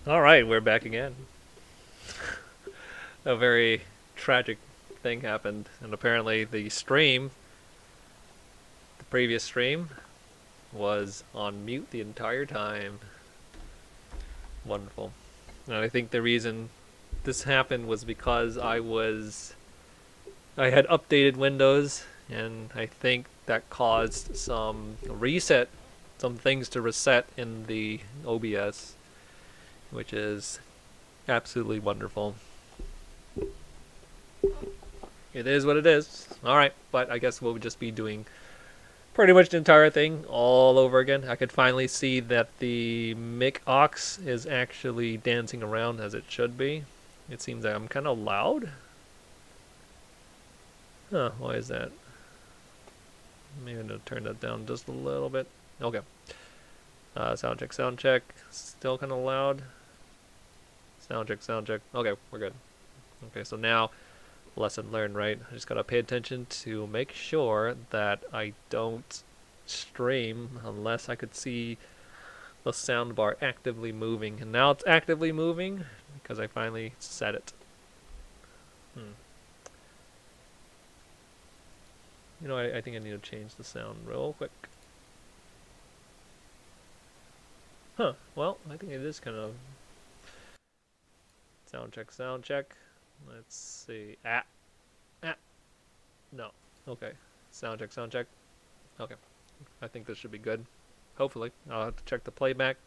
All right, we're back again. A very tragic thing happened, and apparently the previous stream, was on mute the entire time. Wonderful. And I think the reason this happened was because I had updated Windows, and I think that caused some things to reset in the OBS, which is absolutely wonderful. It is what it is. All right, but I guess we'll just be doing pretty much the entire thing all over again. I could finally see that the mic aux is actually dancing around as it should be. It seems that I'm kind of loud. Huh, why is that? Maybe I'm going to turn that down just a little bit. Okay. Sound check, sound check. Still kind of loud. Sound check, sound check. Okay, we're good. Okay, so now, lesson learned, right? I just got to pay attention to make sure that I don't stream unless I could see the soundbar actively moving. And now it's actively moving because I finally set it. You know, I think I need to change the sound real quick. Huh, well, I think it is kind of... Sound check, sound check. Let's see. No. Okay. Sound check, sound check. Okay. I think this should be good. Hopefully. I'll have to check the playback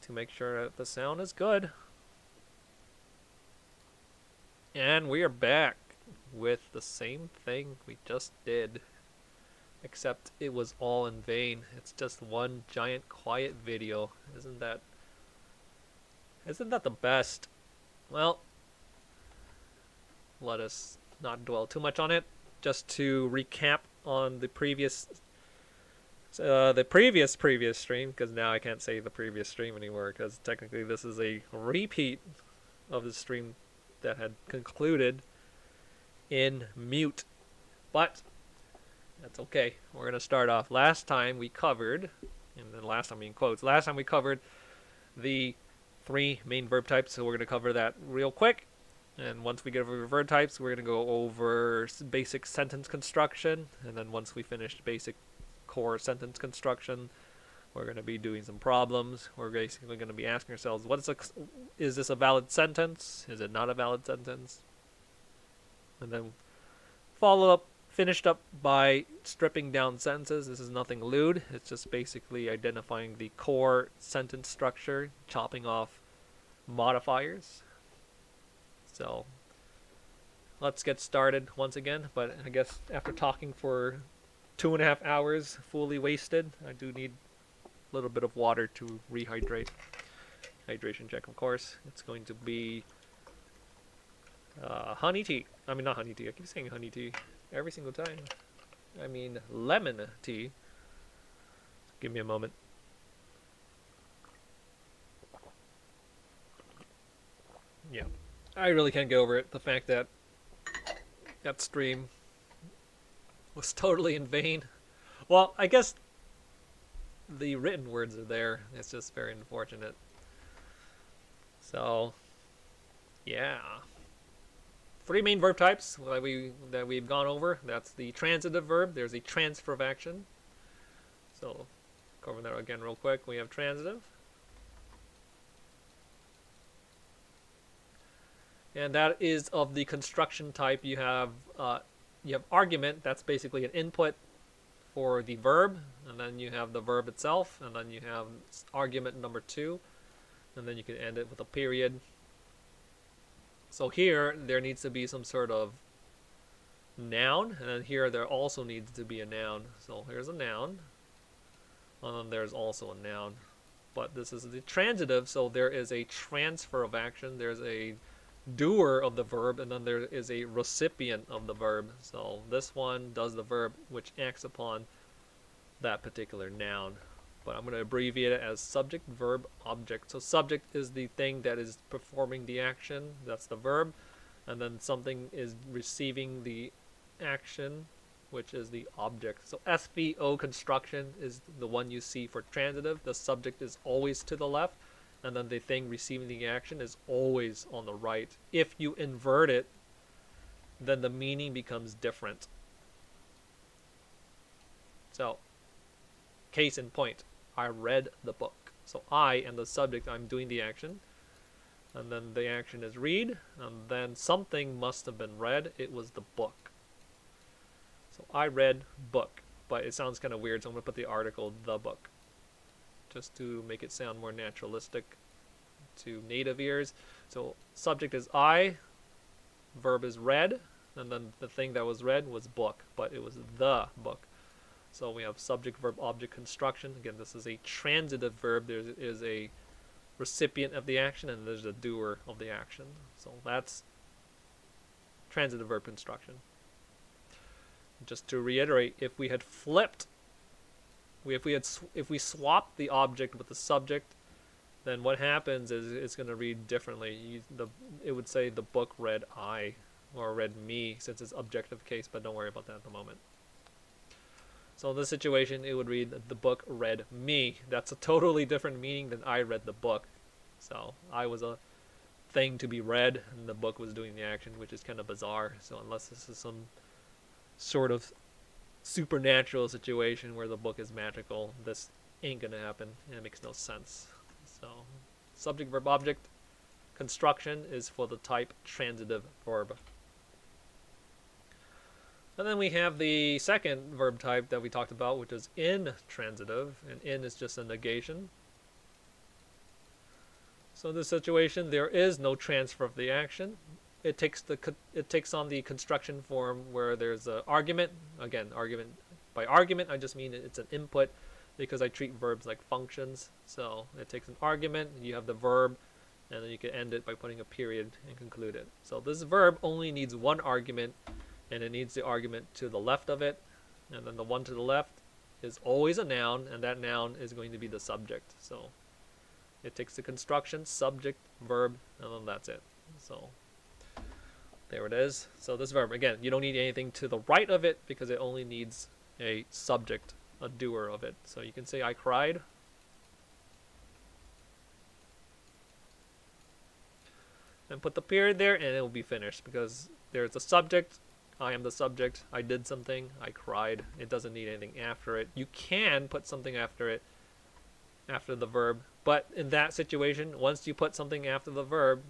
to make sure that the sound is good. And we are back with the same thing we just did. Except it was all in vain. It's just one giant quiet video. Isn't that the best? Well, let us not dwell too much on it. Just to recap on the previous stream, because now I can't say the previous stream anymore, because technically this is a repeat of the stream that had concluded in mute. But that's okay. We're going to start off. Last time we covered, and then last time in quotes, last time we covered the 3 main verb types, so we're going to cover that real quick. And once we get over verb types, we're going to go over basic sentence construction. And then once we finish basic core sentence construction, we're going to be doing some problems. We're basically going to be asking ourselves, is this a valid sentence? Is it not a valid sentence? And then finished up by stripping down sentences. This is nothing lewd. It's just basically identifying the core sentence structure, chopping off modifiers. So let's get started once again. But I guess after talking for 2.5 hours fully wasted, I do need a little bit of water to rehydrate. Hydration check, of course. It's going to be honey tea. I mean, not honey tea. I keep saying honey tea every single time. I mean lemon tea. Give me a moment. Yeah. I really can't get over it. The fact that that stream was totally in vain. Well, I guess the written words are there. It's just very unfortunate. So, yeah. 3 main verb types that we've gone over. That's the transitive verb. There's a transfer of action. So, cover that again real quick. We have transitive. And that is of the construction type. You have argument. That's basically an input for the verb, and then you have the verb itself, and then you have argument number 2, and then you can end it with a period. So here there needs to be some sort of noun, and then here there also needs to be a noun. So here's a noun, and then there's also a noun. But this is the transitive, so there is a transfer of action. There's a doer of the verb, and then there is a recipient of the verb. So this one does the verb which acts upon that particular noun. But I'm going to abbreviate it as subject, verb, object. So subject is the thing that is performing the action. That's the verb. And then something is receiving the action, which is the object. So SVO construction is the one you see for transitive. The subject is always to the left, and then the thing receiving the action is always on the right. If you invert it, then the meaning becomes different. So, case in point, I read the book. So I am the subject, I'm doing the action. And then the action is read, and then something must have been read. It was the book. So I read book, but it sounds kind of weird, so I'm going to put the article, the book, just to make it sound more naturalistic to native ears. So subject is I, verb is read, and then the thing that was read was book, but it was the book. So we have subject, verb, object construction. Again, this is a transitive verb. There is a recipient of the action, and there's a doer of the action. So that's transitive verb construction. Just to reiterate, if we had flipped, if we swapped the object with the subject, then what happens is it's going to read differently. It would say the book read I, or read me, since it's objective case, but don't worry about that at the moment. So in this situation, it would read the book read me. That's a totally different meaning than I read the book. So I was a thing to be read, and the book was doing the action, which is kind of bizarre. So unless this is some sort of supernatural situation where the book is magical, this ain't gonna happen, and it makes no sense. So subject, verb, object construction is for the type transitive verb. And then we have the second verb type that we talked about, which is intransitive, and in is just a negation. So in this situation, there is no transfer of the action. It takes on the construction form where there's an argument. Again, argument. By argument, I just mean it's an input, because I treat verbs like functions. So it takes an argument, you have the verb, and then you can end it by putting a period and conclude it. So this verb only needs one argument, and it needs the argument to the left of it, and then the one to the left is always a noun, and that noun is going to be the subject. So it takes the construction, subject, verb, and then that's it. So there it is. So this verb, again, you don't need anything to the right of it, because it only needs a subject, a doer of it. So you can say I cried. And put the period there, and it will be finished, because there's a subject. I am the subject. I did something. I cried. It doesn't need anything after it. You can put something after it, after the verb, but in that situation, once you put something after the verb,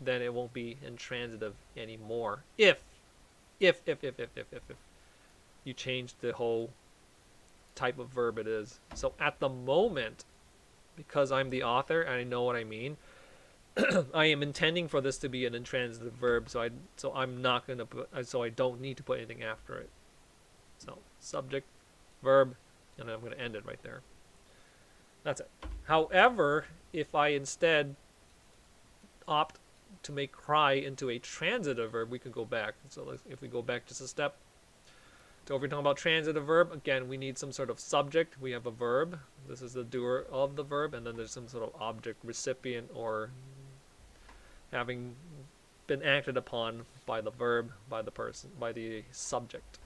then it won't be intransitive anymore. If you change the whole type of verb it is. So at the moment, because I'm the author and I know what I mean, I am intending for this to be an intransitive verb, so I'm not going to put, so I don't need to put anything after it. So subject, verb, and then I'm going to end it right there. That's it. However, if I instead opt to make cry into a transitive verb, we could go back. So if we go back just a step, so if we're talking about transitive verb, again, we need some sort of subject. We have a verb. This is the doer of the verb, and then there's some sort of object, recipient, or having been acted upon by the verb, by the person, by the subject.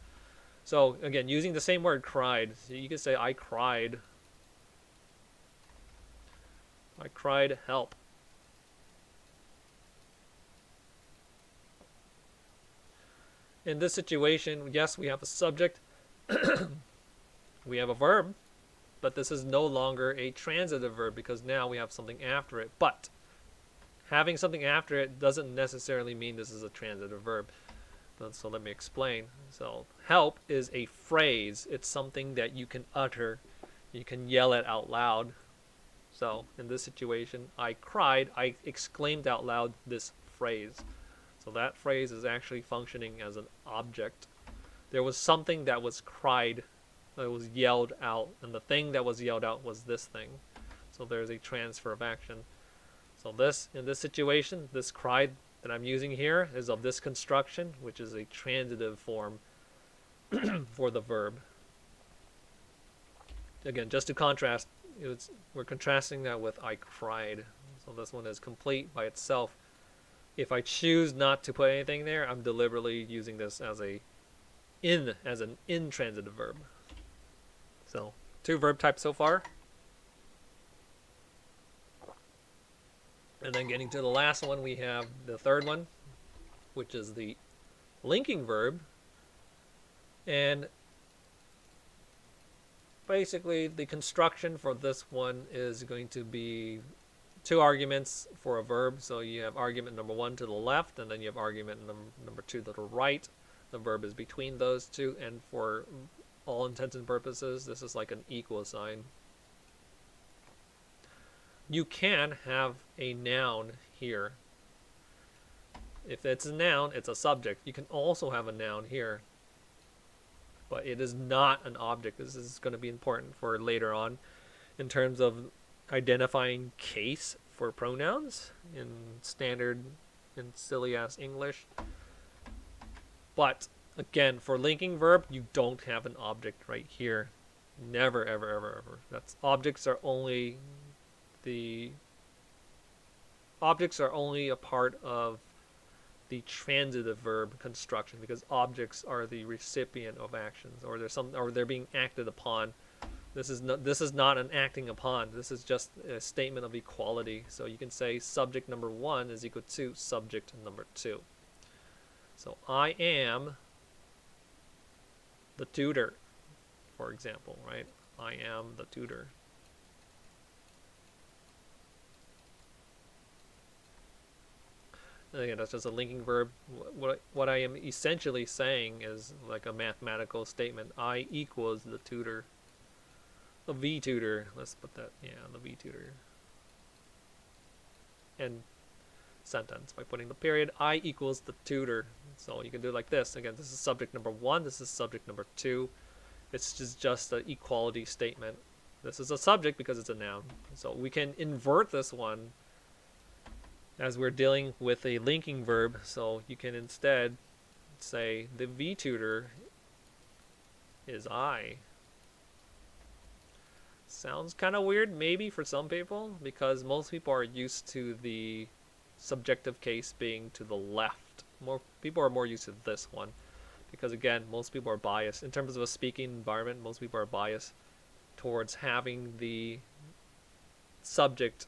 So again, using the same word, cried, so you can say I cried. I cried help. In this situation, yes, we have a subject, we have a verb, but this is no longer a transitive verb, because now we have something after it. But having something after it doesn't necessarily mean this is a transitive verb. So let me explain. So help is a phrase. It's something that you can utter. You can yell it out loud. So in this situation, I cried. I exclaimed out loud this phrase. So that phrase is actually functioning as an object. There was something that was cried, that was yelled out, and the thing that was yelled out was this thing. So there's a transfer of action. So this, in this situation, this cried that I'm using here is of this construction, which is a transitive form for the verb. Again, just to contrast, we're contrasting that with I cried. So this one is complete by itself. If I choose not to put anything there, I'm deliberately using this as an intransitive verb. So 2 verb types so far. And then getting to the last one, we have the third one, which is the linking verb. And basically the construction for this one is going to be two arguments for a verb. So you have argument number 1 to the left, and then you have argument number 2 to the right. The verb is between those two, and for all intents and purposes, this is like an equal sign. You can have a noun here. If it's a noun, it's a subject. You can also have a noun here, but it is not an object. This is going to be important for later on in terms of identifying case for pronouns in standard and silly ass English. But again, for linking verb, you don't have an object right here. Never, ever, ever, ever. That's objects are only a part of the transitive verb construction, because objects are the recipient of actions, or they're being acted upon. This is not an acting upon. This is just a statement of equality. So you can say subject number 1 is equal to subject number 2. So I am the tutor, for example, right? I am the tutor. And again, that's just a linking verb. What I am essentially saying is like a mathematical statement. I equals the tutor. The vTutor. Let's put that, yeah, the vTutor. End sentence by putting the period. I equals the tutor. So you can do it like this. Again, this is subject number 1. This is subject number 2. It's just an equality statement. This is a subject because it's a noun. So we can invert this one as we're dealing with a linking verb. So you can instead say the vTutor is I. Sounds kind of weird maybe for some people, because most people are used to the subjective case being to the left. More people are more used to this one, because again, most people are biased in terms of a speaking environment. Most people are biased towards having the subject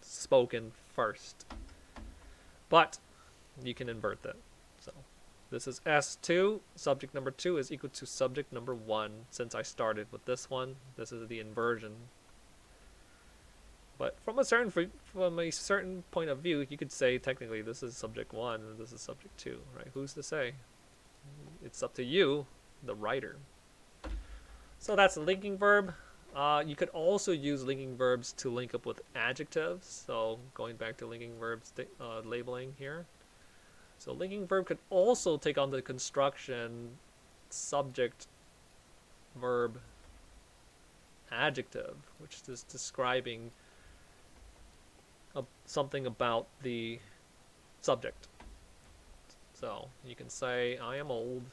spoken first, but you can invert that. So this is S2. Subject number 2 is equal to subject number 1. Since I started with this one, this is the inversion. But from a certain point of view, you could say technically this is subject 1 and this is subject 2, right? Who's to say? It's up to you, the writer. So that's a linking verb. You could also use linking verbs to link up with adjectives. So going back to linking verbs labeling here. So linking verb could also take on the construction subject verb adjective, which is describing something about the subject. So you can say I am old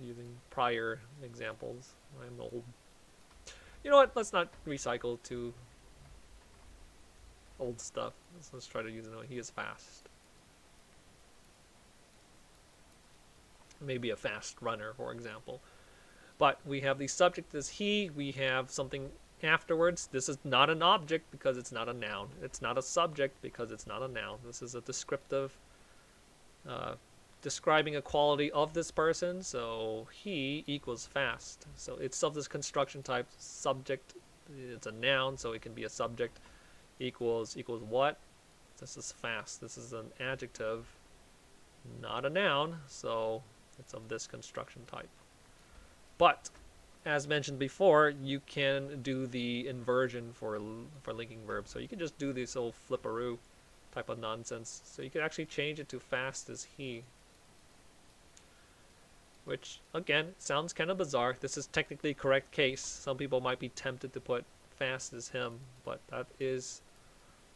using prior examples. I am old. You know what? Let's not recycle to old stuff. Let's try to use it. He is fast. Maybe a fast runner, for example. But we have the subject as he. We have something afterwards. This is not an object because it's not a noun. It's not a subject because it's not a noun. This is a descriptive, describing a quality of this person. So he equals fast. So it's of this construction type. Subject, it's a noun, so it can be a subject. Equals what? This is fast. This is an adjective, not a noun, so it's of this construction type. But as mentioned before, you can do the inversion for linking verbs. So you can just do this old flipperoo type of nonsense. So you can actually change it to fast as he, which again sounds kind of bizarre. This is technically correct case. Some people might be tempted to put fast as him, but that is,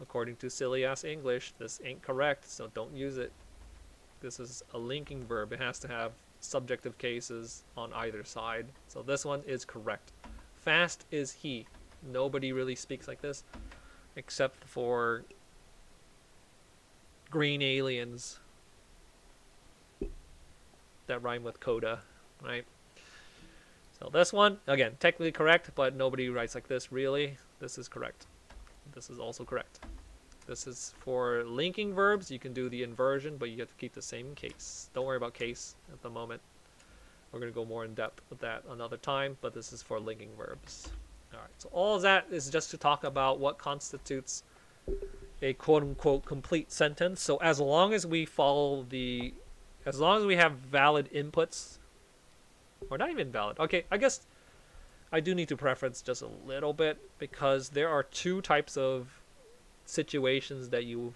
according to silly ass English, this ain't correct, so don't use it. This is a linking verb. It has to have subjective cases on either side. So this one is correct. Fast is he. Nobody really speaks like this except for green aliens that rhyme with coda, right? So this one, again, technically correct, but nobody writes like this really. This is correct. This is also correct. This is for linking verbs. You can do the inversion, but you have to keep the same case. Don't worry about case at the moment. We're going to go more in depth with that another time, but this is for linking verbs. All right, so all of that is just to talk about what constitutes a quote-unquote complete sentence. So as long as we follow as long as we have valid inputs, or not even valid. Okay, I guess I do need to preference just a little bit, because there are two types of situations that you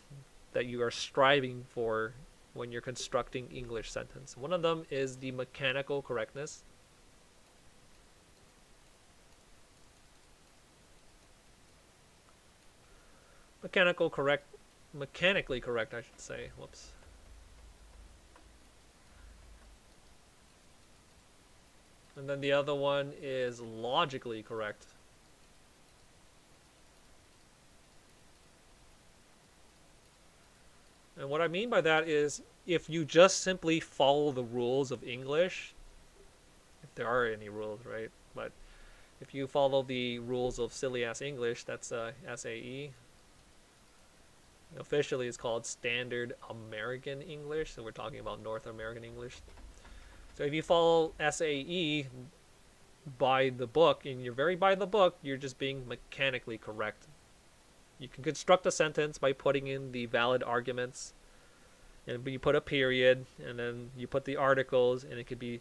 are striving for when you're constructing English sentence. One of them is the mechanical correctness. Mechanically correct, I should say. Whoops. And then the other one is logically correct. And what I mean by that is, if you just simply follow the rules of English, if there are any rules, right? But if you follow the rules of silly-ass English, that's SAE. Officially, it's called Standard American English, so we're talking about North American English. So if you follow SAE by the book, and you're very by the book, you're just being mechanically correct. You can construct a sentence by putting in the valid arguments, and you put a period, and then you put the articles, and it could be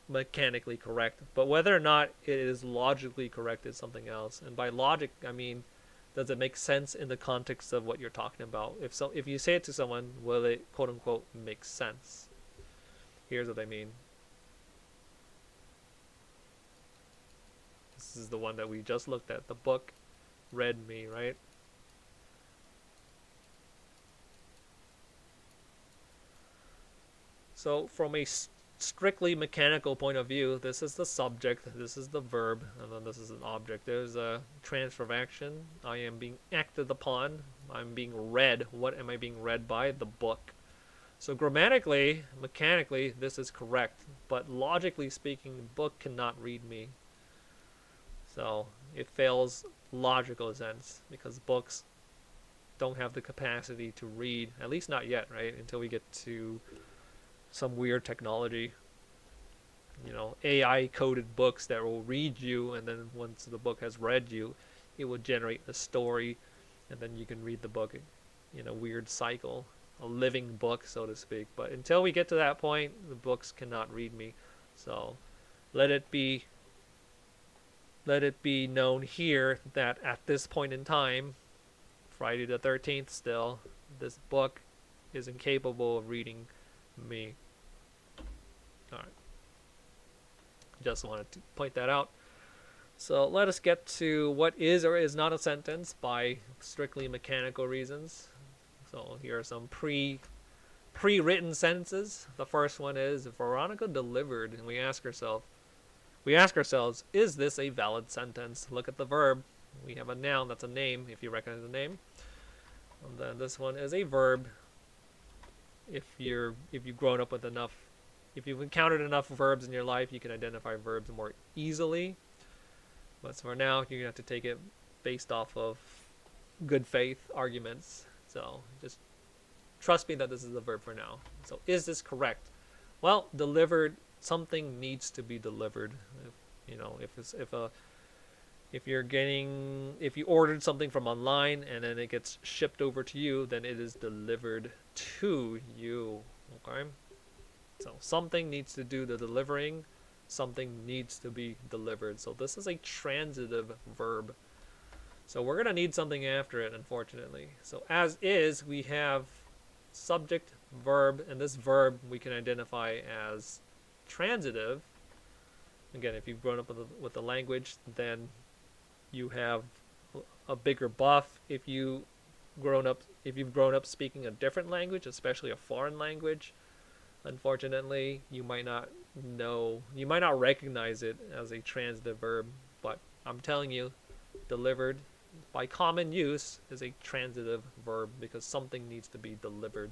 mechanically correct. But whether or not it is logically correct is something else. And by logic, I mean, does it make sense in the context of what you're talking about? If you say it to someone, will it quote unquote make sense? Here's what I mean. This is the one that we just looked at. The book read me, right? So from a strictly mechanical point of view, this is the subject, this is the verb, and then this is an object. There's a transfer of action. I am being acted upon. I'm being read. What am I being read by? The book. So grammatically, mechanically, this is correct. But logically speaking, the book cannot read me. So it fails logical sense, because books don't have the capacity to read, at least not yet, right? Until we get to some weird technology, AI coded books that will read you, and then once the book has read you, it will generate the story, and then you can read the book in a weird cycle, a living book, so to speak. But until we get to that point, the books cannot read me. So let it be known here that at this point in time, Friday the 13th still, this book is incapable of reading me. Alright. Just wanted to point that out. So let us get to what is or is not a sentence by strictly mechanical reasons. So here are some pre-written sentences. The first one is, Veronica delivered, and we ask ourselves, is this a valid sentence? Look at the verb. We have a noun, that's a name, if you recognize the name. And then this one is a verb. If you've grown up with enough, if you've encountered enough verbs in your life, you can identify verbs more easily. But for now, you're gonna have to take it based off of good faith arguments. So just trust me that this is a verb for now. So is this correct? Well, delivered. Something needs to be delivered. If you ordered something from online and then it gets shipped over to you, then it is delivered to you. Okay? So something needs to do the delivering. Something needs to be delivered. So this is a transitive verb. So we're going to need something after it, unfortunately. So as is, we have subject, verb, and this verb we can identify as transitive. Again, if you've grown up with the language, then you have a bigger buff. If you've grown up speaking a different language, especially a foreign language, unfortunately, you might not recognize it as a transitive verb. But I'm telling you, delivered by common use is a transitive verb because something needs to be delivered.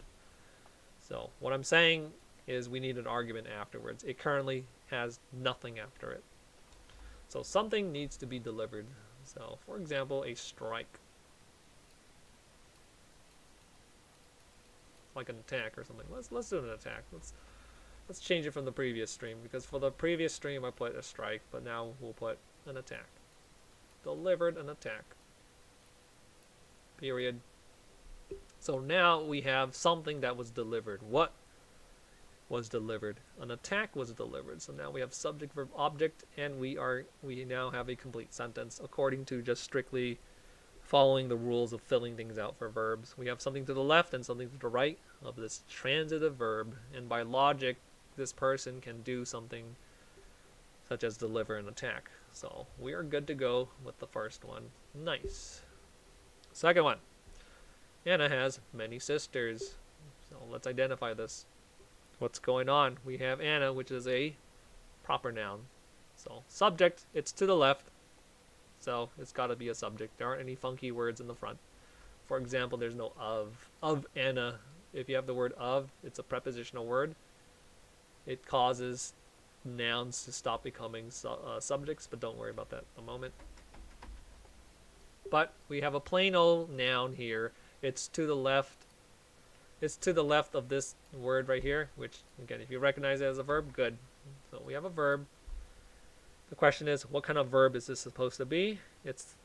So what I'm saying is we need an argument afterwards. It currently has nothing after it. So something needs to be delivered. So for example, a strike. like an attack or something. Let's do an attack. Let's change it from the previous stream, because for the previous stream I put a strike, but now we'll put an attack. Delivered an attack. Period. So now we have something that was delivered. What was delivered? An attack was delivered. So now we have subject, verb, object, and we now have a complete sentence according to just strictly following the rules of filling things out for verbs. We have something to the left and something to the right of this transitive verb, and by logic this person can do something such as deliver an attack. So we are good to go with the first one. Nice. Second one. Anna has many sisters. So let's identify this. What's going on? We have Anna, which is a proper noun. So subject, it's to the left. So it's got to be a subject. There aren't any funky words in the front. For example, there's no of. Of Anna. If you have the word of, it's a prepositional word. It causes nouns to stop becoming subjects, but don't worry about that in a moment. But we have a plain old noun here. It's to the left. It's to the left of this word right here, which, again, if you recognize it as a verb, good. So we have a verb. The question is, what kind of verb is this supposed to be? It's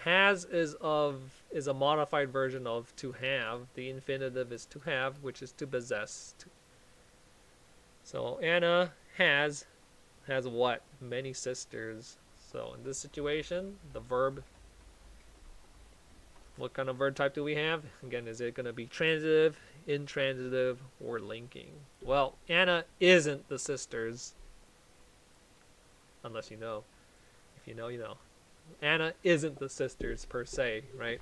has is a modified version of to have. The infinitive is to have, which is to possess. So Anna has what? Many sisters. So in this situation, the verb, what kind of verb type do we have? Again, is it going to be transitive, intransitive, or linking? Well, Anna isn't the sisters. Unless you know. If you know, you know. Anna isn't the sisters per se, right?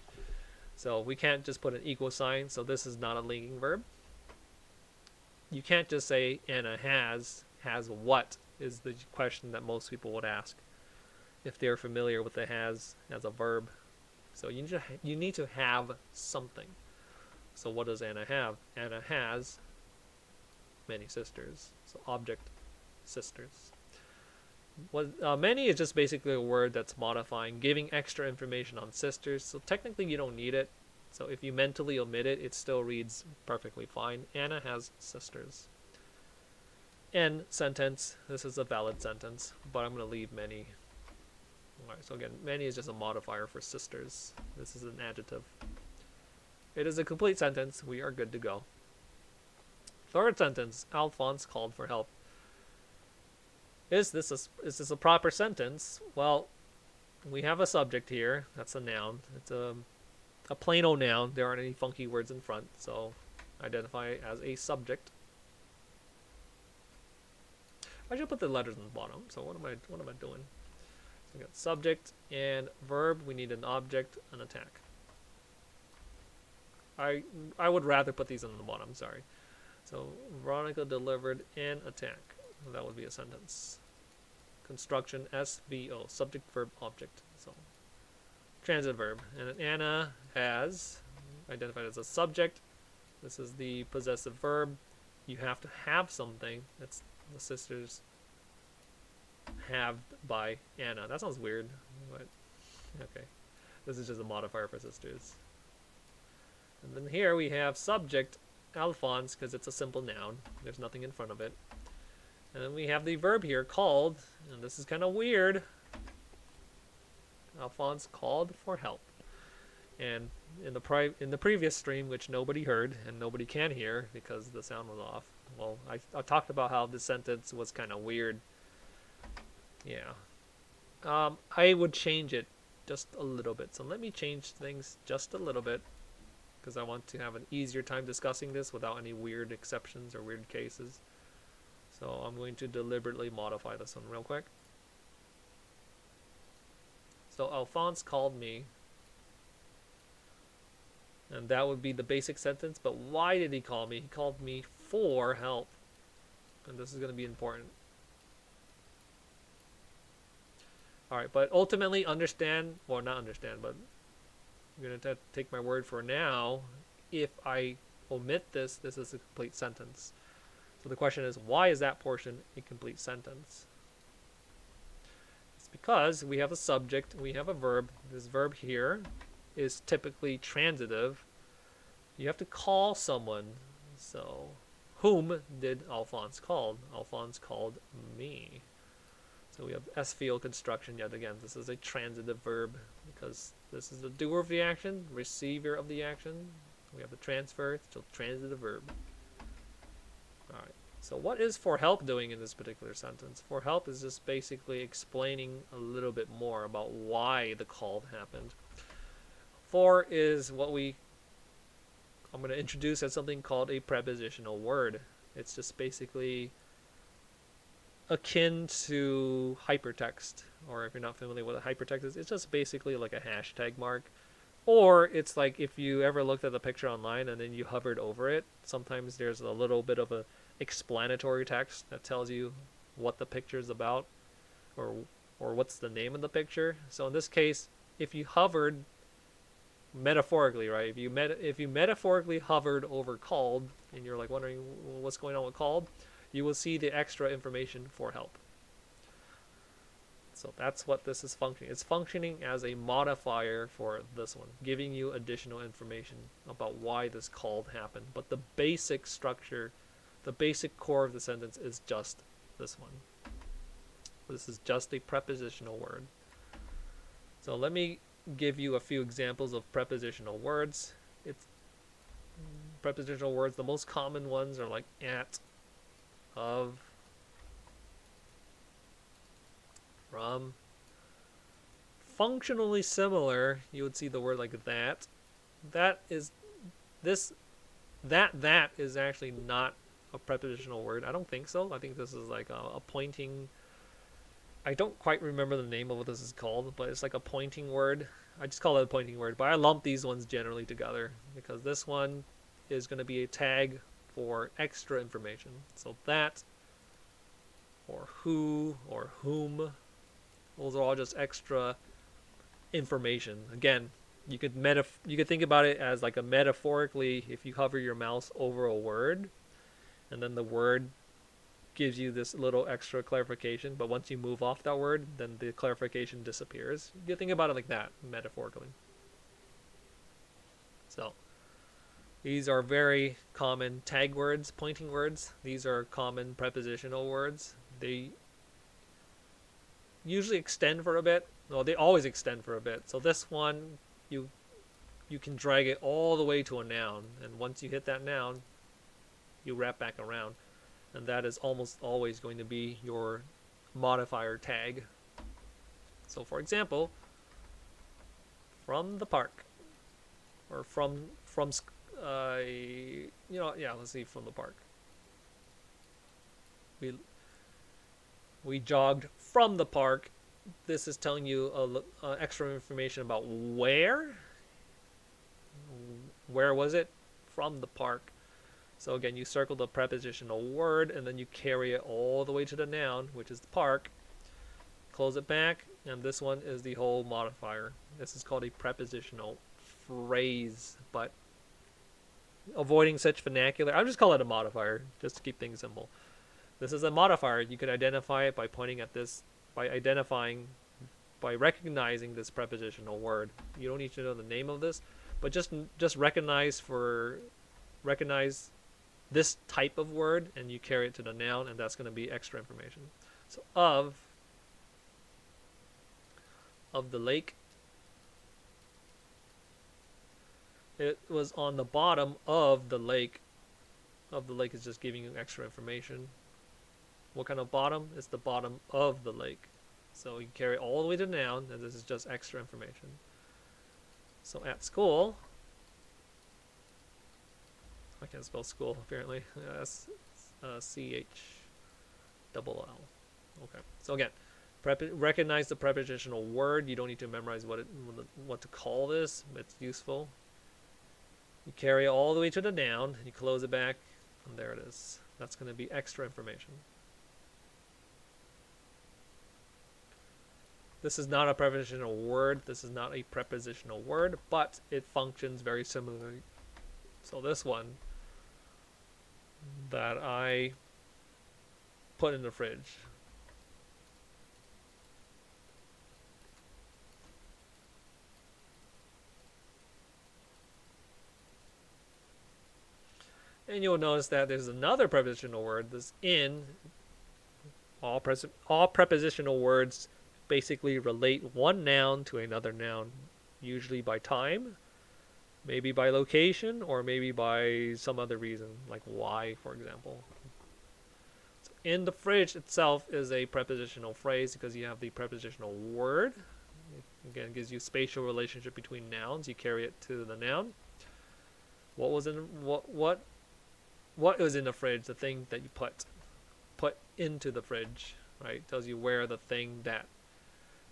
So we can't just put an equal sign. So this is not a linking verb. You can't just say Anna has what is the question that most people would ask if they're familiar with the has as a verb. So you need to have something. So what does Anna have? Anna has many sisters. So object, sisters. Many is just basically a word that's modifying, giving extra information on sisters. So technically you don't need it. So if you mentally omit it, it still reads perfectly fine. Anna has sisters. End sentence. This is a valid sentence, but I'm going to leave many. Alright, so again, many is just a modifier for sisters. This is an adjective. It is a complete sentence. We are good to go. Third sentence. Alphonse called for help. Is this a proper sentence? Well, we have a subject here. That's a noun. It's a plain old noun. There aren't any funky words in front, so identify it as a subject. I should put the letters in the bottom. So what am I doing? So we got subject and verb. We need an object, an attack. I would rather put these in the bottom. Sorry. So Veronica delivered an attack. That would be a sentence. Construction SVO, subject, verb, object. So transitive verb. And Anna has identified as a subject. This is the possessive verb. You have to have something. That's the sisters have by Anna. That sounds weird, but okay. This is just a modifier for sisters. And then here we have subject Alphonse, because it's a simple noun. There's nothing in front of it. And then we have the verb here, called, and this is kind of weird. Alphonse called for help. And in the previous stream, which nobody heard and nobody can hear because the sound was off, well, I talked about how this sentence was kind of weird. Yeah. I would change it just a little bit. So let me change things just a little bit, because I want to have an easier time discussing this without any weird exceptions or weird cases. So I'm going to deliberately modify this one real quick. So Alphonse called me. And that would be the basic sentence. But why did he call me? He called me for help. And this is going to be important. Alright, but ultimately understand, well, not understand, but I'm going to take my word for now. If I omit this, this is a complete sentence. So the question is, why is that portion a complete sentence? It's because we have a subject, we have a verb. This verb here is typically transitive. You have to call someone. So, whom did Alphonse call? Alphonse called me. So we have S field construction yet again. This is a transitive verb because this is the doer of the action, receiver of the action. We have the transfer, so transitive verb. Alright, so what is for help doing in this particular sentence? For help is just basically explaining a little bit more about why the call happened. For is what I'm going to introduce as something called a prepositional word. It's just basically akin to hypertext, or if you're not familiar with what a hypertext is, it's just basically like a hashtag mark. Or it's like if you ever looked at the picture online and then you hovered over it, sometimes there's a little bit of a explanatory text that tells you what the picture is about, or what's the name of the picture. So in this case, if you hovered metaphorically, right? If you metaphorically hovered over called and you're like wondering what's going on with called, you will see the extra information for help. So that's what this is functioning. It's functioning as a modifier for this one, giving you additional information about why this called happened. But the basic structure, the basic core of the sentence is just this one. This is just a prepositional word. So let me give you a few examples of prepositional words. It's prepositional words. The most common ones are like at, of, from. Functionally similar, you would see the word like that. That is actually not a prepositional word. I don't think so. I think this is like a pointing. I don't quite remember the name of what this is called, but it's like a pointing word. I just call it a pointing word, but I lump these ones generally together because this one is going to be a tag for extra information. So that, or who, or whom, those are all just extra information. Again, you could think about it as like a metaphorically, if you hover your mouse over a word, and then the word gives you this little extra clarification, but once you move off that word, then the clarification disappears. You can think about it like that, metaphorically. So these are very common tag words, pointing words. These are common prepositional words. They usually extend for a bit. Well, they always extend for a bit. So this one, you can drag it all the way to a noun, and once you hit that noun, you wrap back around, and that is almost always going to be your modifier tag. So for example, from the park, or let's see, from the park. We jogged from the park. This is telling you extra information about where. Where was it? From the park. So again, you circle the prepositional word, and then you carry it all the way to the noun, which is the park. Close it back, and this one is the whole modifier. This is called a prepositional phrase, but avoiding such vernacular, I'll just call it a modifier, just to keep things simple. This is a modifier. You can identify it by pointing at this, by recognizing this prepositional word. You don't need to know the name of this, but just recognize this type of word, and you carry it to the noun, and that's going to be extra information. So of the lake, it was on the bottom of the lake. Of the lake is just giving you extra information. What kind of bottom? It's the bottom of the lake. So you carry all the way to the noun, and this is just extra information. So at school, I can't spell school apparently. S-C-H-double-L. Okay. So again, recognize the prepositional word. You don't need to memorize what to call this. It's useful. You carry it all the way to the noun, and you close it back, and there it is. That's going to be extra information. This is not a prepositional word. This is not a prepositional word, but it functions very similarly. So this one that I put in the fridge. And you'll notice that there's another prepositional word, this in. All prepositional words basically relate one noun to another noun, usually by time, maybe by location, or maybe by some other reason, like why, for example. So in the fridge itself is a prepositional phrase because you have the prepositional word. Again, it gives you spatial relationship between nouns. You carry it to the noun. What was in the fridge? The thing that you put into the fridge, right? Tells you where the thing that.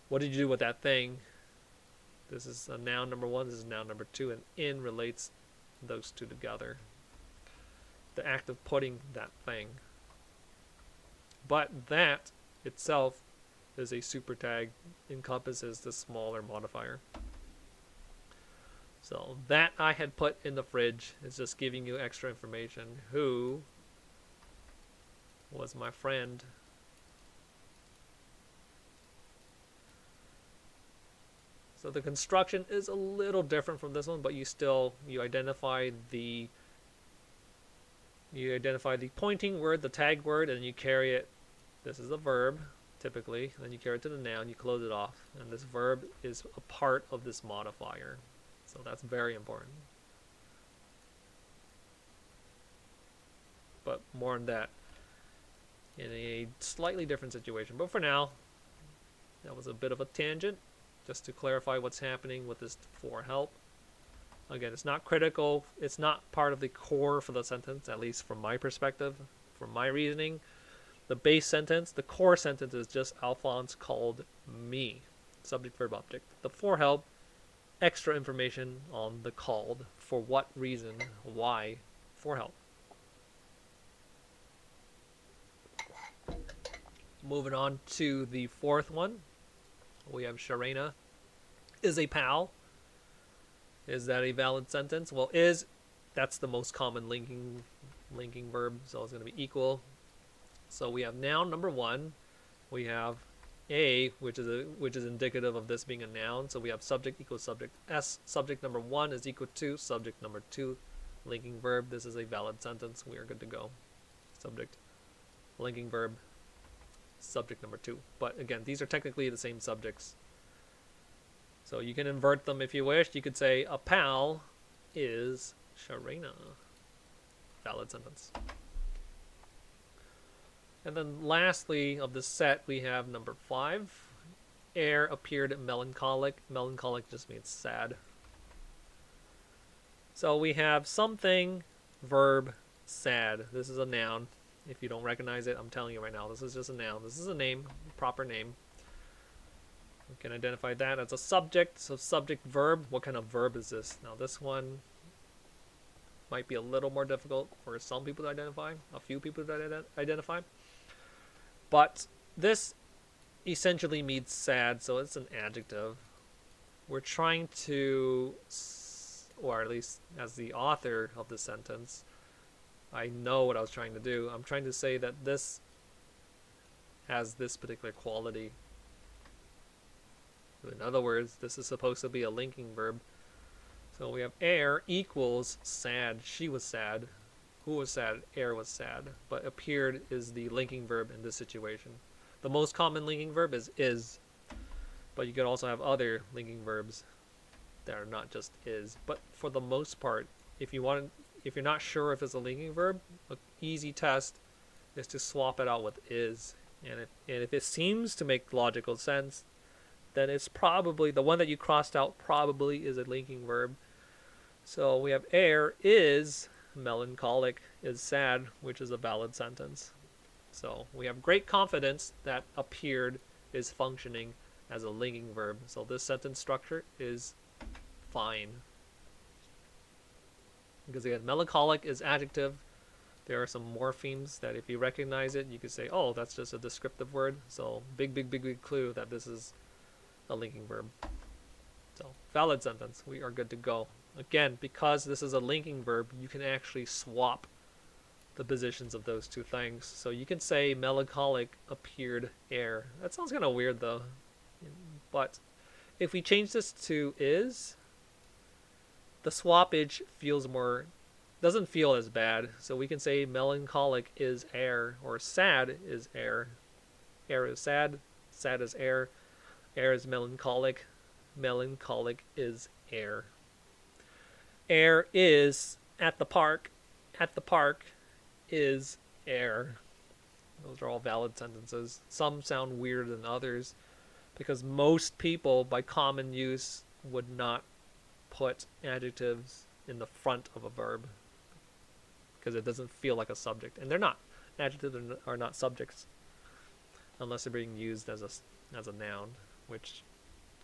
What did you do with that thing? This is a noun number one. This is noun number two, and in relates those two together. The act of putting that thing. But that itself is a super tag, encompasses the smaller modifier. So that I had put in the fridge is just giving you extra information. Who was my friend? So the construction is a little different from this one, but you identify the pointing word, the tag word, and you carry it. This is a verb, typically. Then you carry it to the noun, you close it off, and this verb is a part of this modifier. So that's very important. But more on that in a slightly different situation. But for now, that was a bit of a tangent, just to clarify what's happening with this for help. Again, it's not critical. It's not part of the core for the sentence, at least from my perspective, from my reasoning. The base sentence, the core sentence is just Alphonse called me. Subject, verb, object. The for help, extra information on the called. For what reason? Why? For help. Moving on to the fourth one. We have Sharena is a pal. Is that a valid sentence? Well, that's the most common linking verb, so it's going to be equal. So we have noun number one. We have a, which is indicative of this being a noun. So we have subject equals subject s. Subject number one is equal to subject number two, linking verb. This is a valid sentence. We are good to go. Subject, linking verb, subject number two. But again, these are technically the same subjects. So you can invert them if you wish. You could say a pal is Sharena. Valid sentence. And then lastly of the set, we have number 5. Air appeared melancholic. Melancholic just means sad. So we have something, verb, sad. This is a noun. If you don't recognize it, I'm telling you right now, this is just a noun. This is a name, proper name. We can identify that as a subject. So subject, verb. What kind of verb is this? Now this one might be a little more difficult for some people to identify, a few people to identify. But this essentially means sad, so it's an adjective. We're trying to, or at least as the author of the sentence, I know what I was trying to do. I'm trying to say that this has this particular quality. In other words, this is supposed to be a linking verb. So we have air equals sad. She was sad. Who was sad? Air was sad. But appeared is the linking verb in this situation. The most common linking verb is. But you could also have other linking verbs that are not just is. But for the most part, if you're not sure if it's a linking verb, an easy test is to swap it out with is. And if it seems to make logical sense, then it's probably the one that you crossed out probably is a linking verb. So we have air is melancholic, is sad, which is a valid sentence. So we have great confidence that appeared is functioning as a linking verb. So this sentence structure is fine. Because again, melancholic is adjective. There are some morphemes that if you recognize it, you could say, oh, that's just a descriptive word. So big clue that this is a linking verb. So valid sentence. We are good to go. Again, because this is a linking verb, you can actually swap the positions of those two things. So you can say melancholic appeared air. That sounds kind of weird though. But if we change this to is, the swappage feels more doesn't feel as bad. So we can say melancholic is air, or sad is air. Air is sad, sad is air is melancholic, melancholic is air. Air is at the park is air. Those are all valid sentences. Some sound weirder than others because most people, by common use, would not put adjectives in the front of a verb because it doesn't feel like a subject. And they're not. Adjectives are not subjects unless they're being used as a noun, which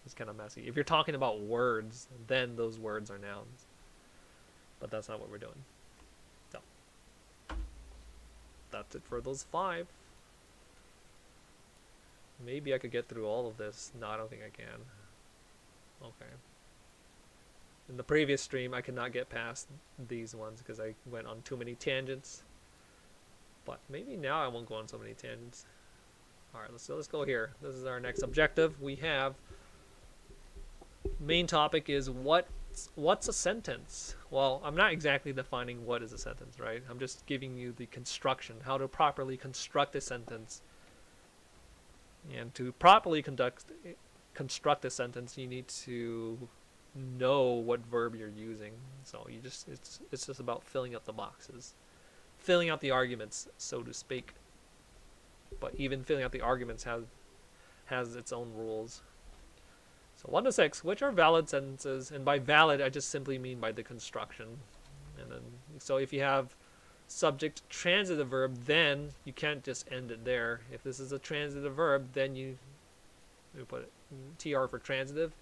is kind of messy. If you're talking about words, then those words are nouns. But that's not what we're doing. So that's it for those 5. Maybe I could get through all of this. No, I don't think I can. Okay. In the previous stream, I could not get past these ones because I went on too many tangents. But maybe now I won't go on so many tangents. Alright, let's go here. This is our next objective. We have main topic is what's a sentence? Well, I'm not exactly defining what is a sentence, right? I'm just giving you the construction, how to properly construct a sentence. And to properly construct a sentence, you need to know what verb you're using. So it's just about filling up the boxes, filling out the arguments, so to speak. But even filling out the arguments has its own rules. So 1 to 6, which are valid sentences? And by valid, I just simply mean by the construction. And then, so if you have subject transitive verb, then you can't just end it there. If this is a transitive verb, then you put it TR for transitive.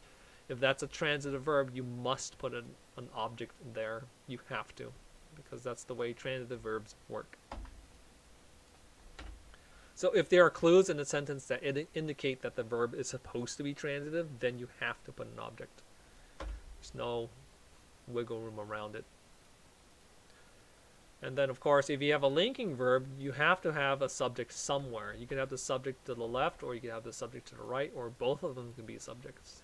If that's a transitive verb, you must put an object there. You have to, because that's the way transitive verbs work. So if there are clues in the sentence that indicate that the verb is supposed to be transitive, then you have to put an object. There's no wiggle room around it. And then, of course, if you have a linking verb, you have to have a subject somewhere. You can have the subject to the left, or you can have the subject to the right, or both of them can be subjects.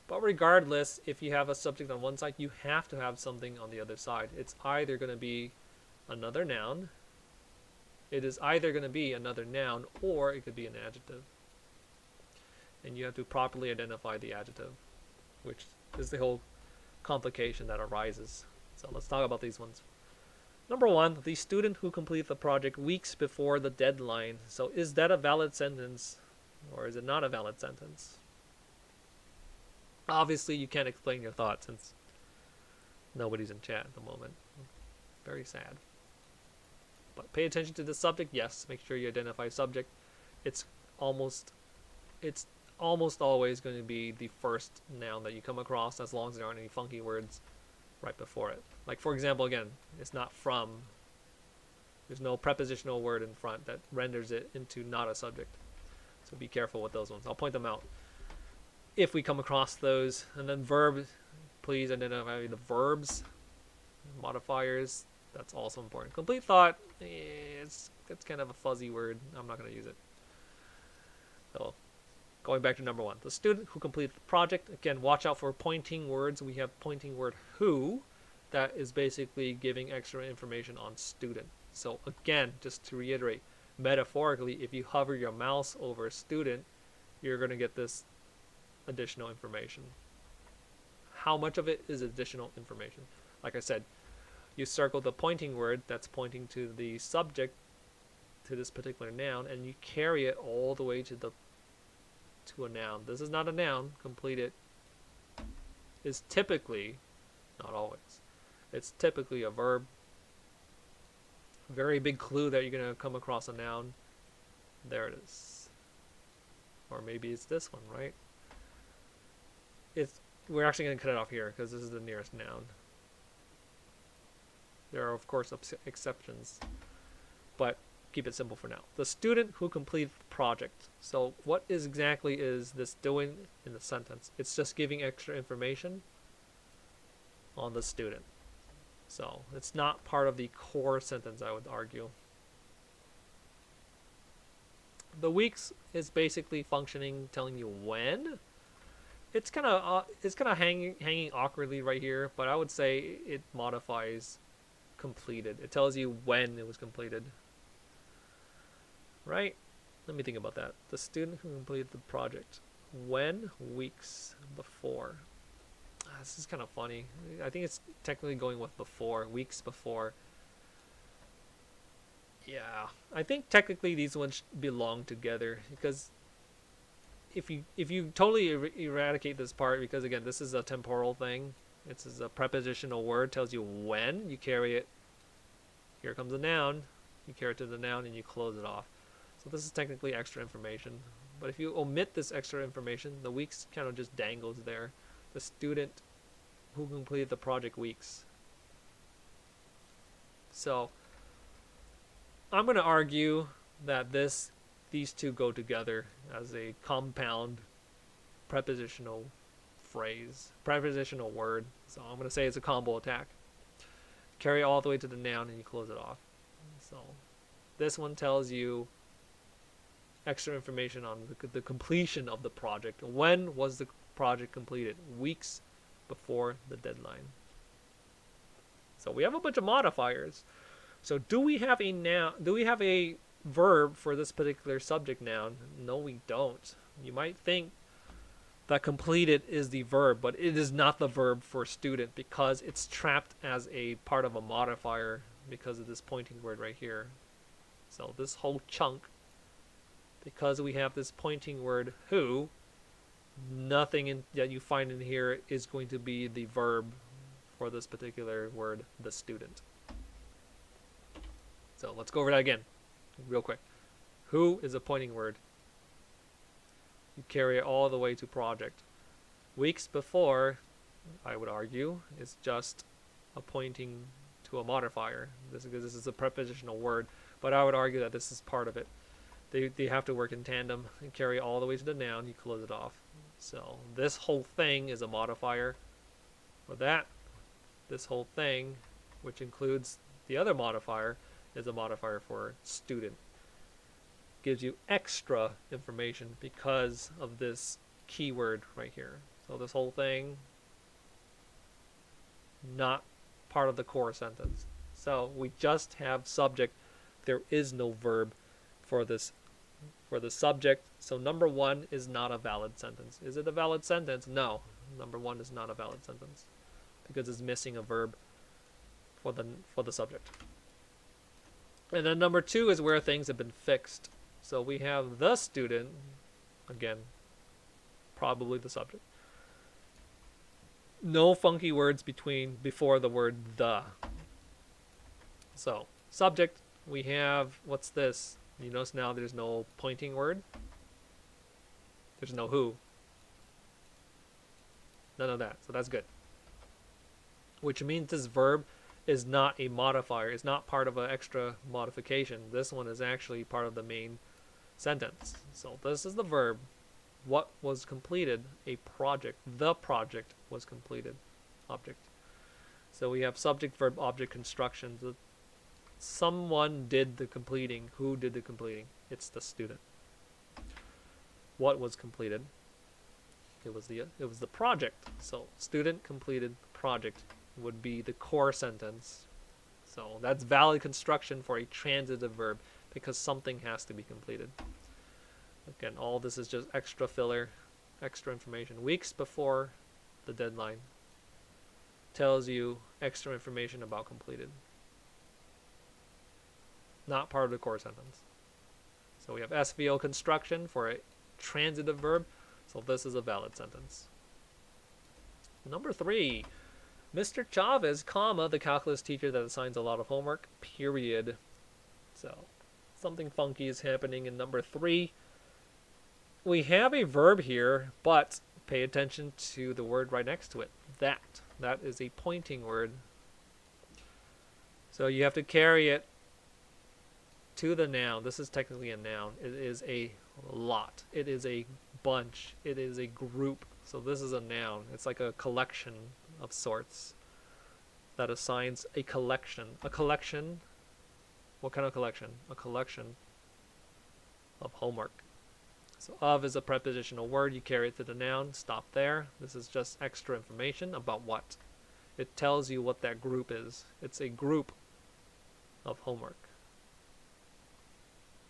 But regardless, if you have a subject on one side, you have to have something on the other side. It's either going to be another noun. It is either going to be another noun, or it could be an adjective. And you have to properly identify the adjective, which is the whole complication that arises. So let's talk about these ones. Number 1, the student who completed the project weeks before the deadline. So is that a valid sentence, or is it not a valid sentence? Obviously, you can't explain your thoughts since nobody's in chat at the moment. Very sad. But pay attention to the subject. Yes, make sure you identify subject. It's almost always going to be the first noun that you come across, as long as there aren't any funky words right before it. Like, for example, again, it's not from. There's no prepositional word in front that renders it into not a subject. So be careful with those ones. I'll point them out if we come across those. And then verb, please identify the verbs, modifiers. That's also important. Complete thought, it's kind of a fuzzy word. I'm not going to use it. So, going back to number 1. The student who completed the project. Again, watch out for pointing words. We have pointing word who. That is basically giving extra information on student. So again, just to reiterate, metaphorically, if you hover your mouse over a student, you're going to get this additional information. How much of it is additional information? Like I said, you circle the pointing word that's pointing to the subject, to this particular noun, and you carry it all the way to a noun. This is not a noun. Complete it is typically, not always, it's typically a verb. Very big clue that you're going to come across a noun. There it is. Or maybe it's this one, right? We're actually going to cut it off here because this is the nearest noun. There are, of course, exceptions, but keep it simple for now. The student who completed the project. So what exactly is this doing in the sentence? It's just giving extra information on the student. So it's not part of the core sentence, I would argue. The weeks is basically functioning, telling you when. it's kind of hanging awkwardly right here, but I would say it modifies completed. It tells you when it was completed, right? Let me think about that. The student who completed the project. When? Weeks before. This is kind of funny. I think it's technically going with before, weeks before. Yeah, I think technically these ones belong together because if you totally eradicate this part, because again this is a temporal thing, this is a prepositional word, tells you when you carry it. Here comes a noun, you carry it to the noun and you close it off. So this is technically extra information. But if you omit this extra information, the weeks kind of just dangles there. The student who completed the project weeks. So I'm going to argue that these two go together as a compound prepositional phrase, prepositional word. So I'm going to say it's a combo attack. Carry all the way to the noun and you close it off. So this one tells you extra information on the completion of the project. When was the project completed? Weeks before the deadline. So we have a bunch of modifiers. So do we have a noun? Do we have a verb for this particular subject noun? No, we don't. You might think that completed is the verb, but it is not the verb for student because it's trapped as a part of a modifier because of this pointing word right here. So this whole chunk, because we have this pointing word who, nothing that you find in here is going to be the verb for this particular word, the student. So let's go over that again, real quick. Who is a pointing word. You carry it all the way to project. Weeks before, I would argue, is just a pointing to a modifier. This is a prepositional word, but I would argue that this is part of it. They have to work in tandem and carry all the way to the noun. You close it off. So this whole thing is a modifier. For that, this whole thing, which includes the other modifier, is a modifier for student. Gives you extra information because of this keyword right here. So this whole thing, not part of the core sentence. So we just have subject. There is no verb for this, for the subject. So number one is not a valid sentence. Is it a valid sentence? No. Number one is not a valid sentence because it's missing a verb for the subject. And then number two is where things have been fixed. So we have the student, again, probably the subject. No funky words before the word the. So subject, we have, what's this? You notice now there's no pointing word. There's no who. None of that. So that's good. Which means this verb is not a modifier. It's not part of an extra modification. This one is actually part of the main sentence. So this is the verb. What was completed? A project. The project was completed. Object. So we have subject, verb, object constructions. Someone did the completing. Who did the completing? It's the student. What was completed? It was the project. So student completed project would be the core sentence. So that's valid construction for a transitive verb because something has to be completed. Again, all this is just extra filler, extra information. Weeks before the deadline tells you extra information about completed. Not part of the core sentence. So we have SVO construction for a transitive verb. So this is a valid sentence. Number 3. Mr. Chavez, comma, the calculus teacher that assigns a lot of homework, period. So something funky is happening in number 3. We have a verb here, but pay attention to the word right next to it. That. That is a pointing word. So you have to carry it to the noun. This is technically a noun. It is a lot. It is a bunch. It is a group. So this is a noun. It's like a collection of sorts that assigns a collection. A collection. What kind of collection? A collection of homework. So of is a prepositional word. You carry it to the noun. Stop there. This is just extra information about what. It tells you what that group is. It's a group of homework.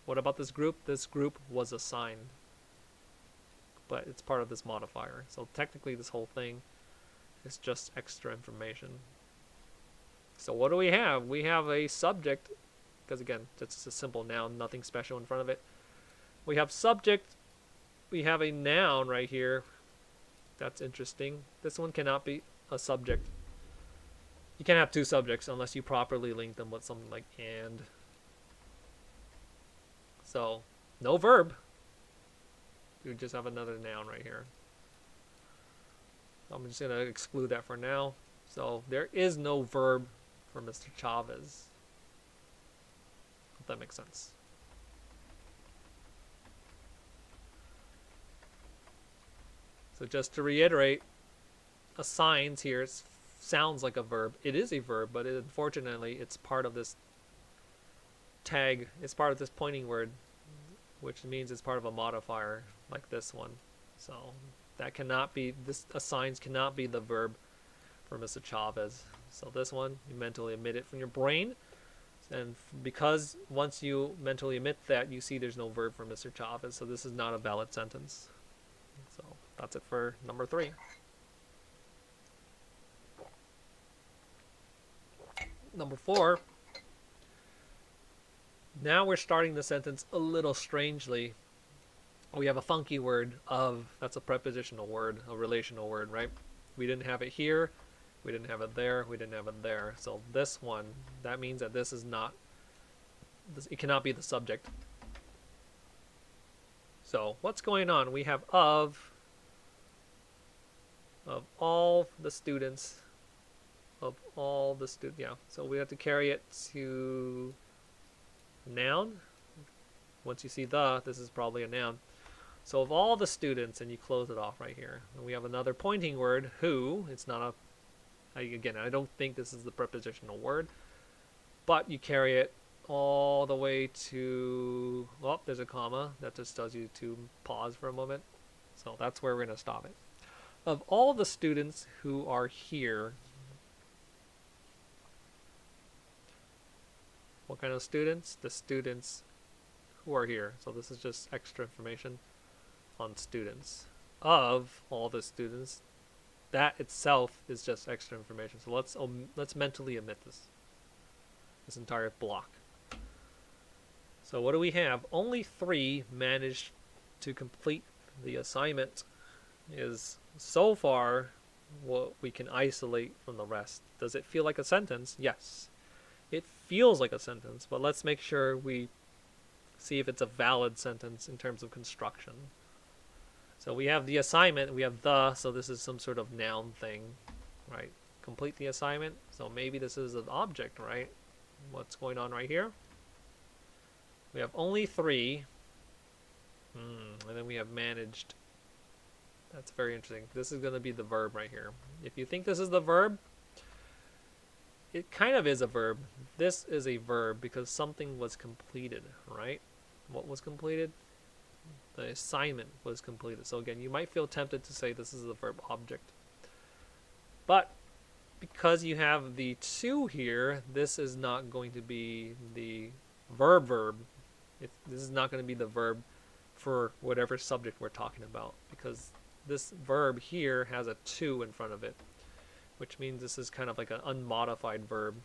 What about this group? This group was assigned, but it's part of this modifier. So technically this whole thing is just extra information. So what do we have? We have a subject, because again, it's just a simple noun, nothing special in front of it. We have subject, we have a noun right here. That's interesting. This one cannot be a subject. You can't have two subjects unless you properly link them with something like and. So, no verb. You just have another noun right here. I'm just going to exclude that for now. So, there is no verb for Mr. Chavez. If that makes sense. So just to reiterate, assigns here sounds like a verb. It is a verb, but unfortunately it's part of this tag. It's part of this pointing word, which means it's part of a modifier like this one. So that cannot be, this assigns cannot be the verb for Mr. Chavez. So this one, you mentally omit it from your brain. And because once you mentally omit that, you see there's no verb for Mr. Chavez. So this is not a valid sentence. So that's it for number 3. Number 4. Now we're starting the sentence a little strangely. We have a funky word of, that's a prepositional word, a relational word, right? We didn't have it here, we didn't have it there, we didn't have it there. So this one, that means that this is not, it cannot be the subject. So what's going on? We have of all the students, yeah. So we have to carry it to noun. Once you see the, this is probably a noun. So of all the students, and you close it off right here. And we have another pointing word, who. It's not a, again, I don't think this is the prepositional word, but you carry it all the way to, oh, there's a comma. That just tells you to pause for a moment. So that's where we're going to stop it. Of all the students who are here, what kind of students? The students who are here. So this is just extra information on students. Of all the students, that itself is just extra information. So let's mentally omit this entire block. So what do we have? Only 3 managed to complete the assignment. Is so far what we can isolate from the rest. Does it feel like a sentence? Yes. It feels like a sentence, but let's make sure we see if it's a valid sentence in terms of construction. So we have the assignment, we have the, so this is some sort of noun thing, right? Complete the assignment, so maybe this is an object, right? What's going on right here? We have only 3, and then we have managed. That's very interesting. This is going to be the verb right here. If you think this is the verb, it kind of is a verb. This is a verb because something was completed, right? What was completed? The assignment was completed. So again, you might feel tempted to say this is the verb object. But because you have the to here, this is not going to be the verb. This is not going to be the verb for whatever subject we're talking about, because this verb here has a to in front of it, which means this is kind of like an unmodified verb.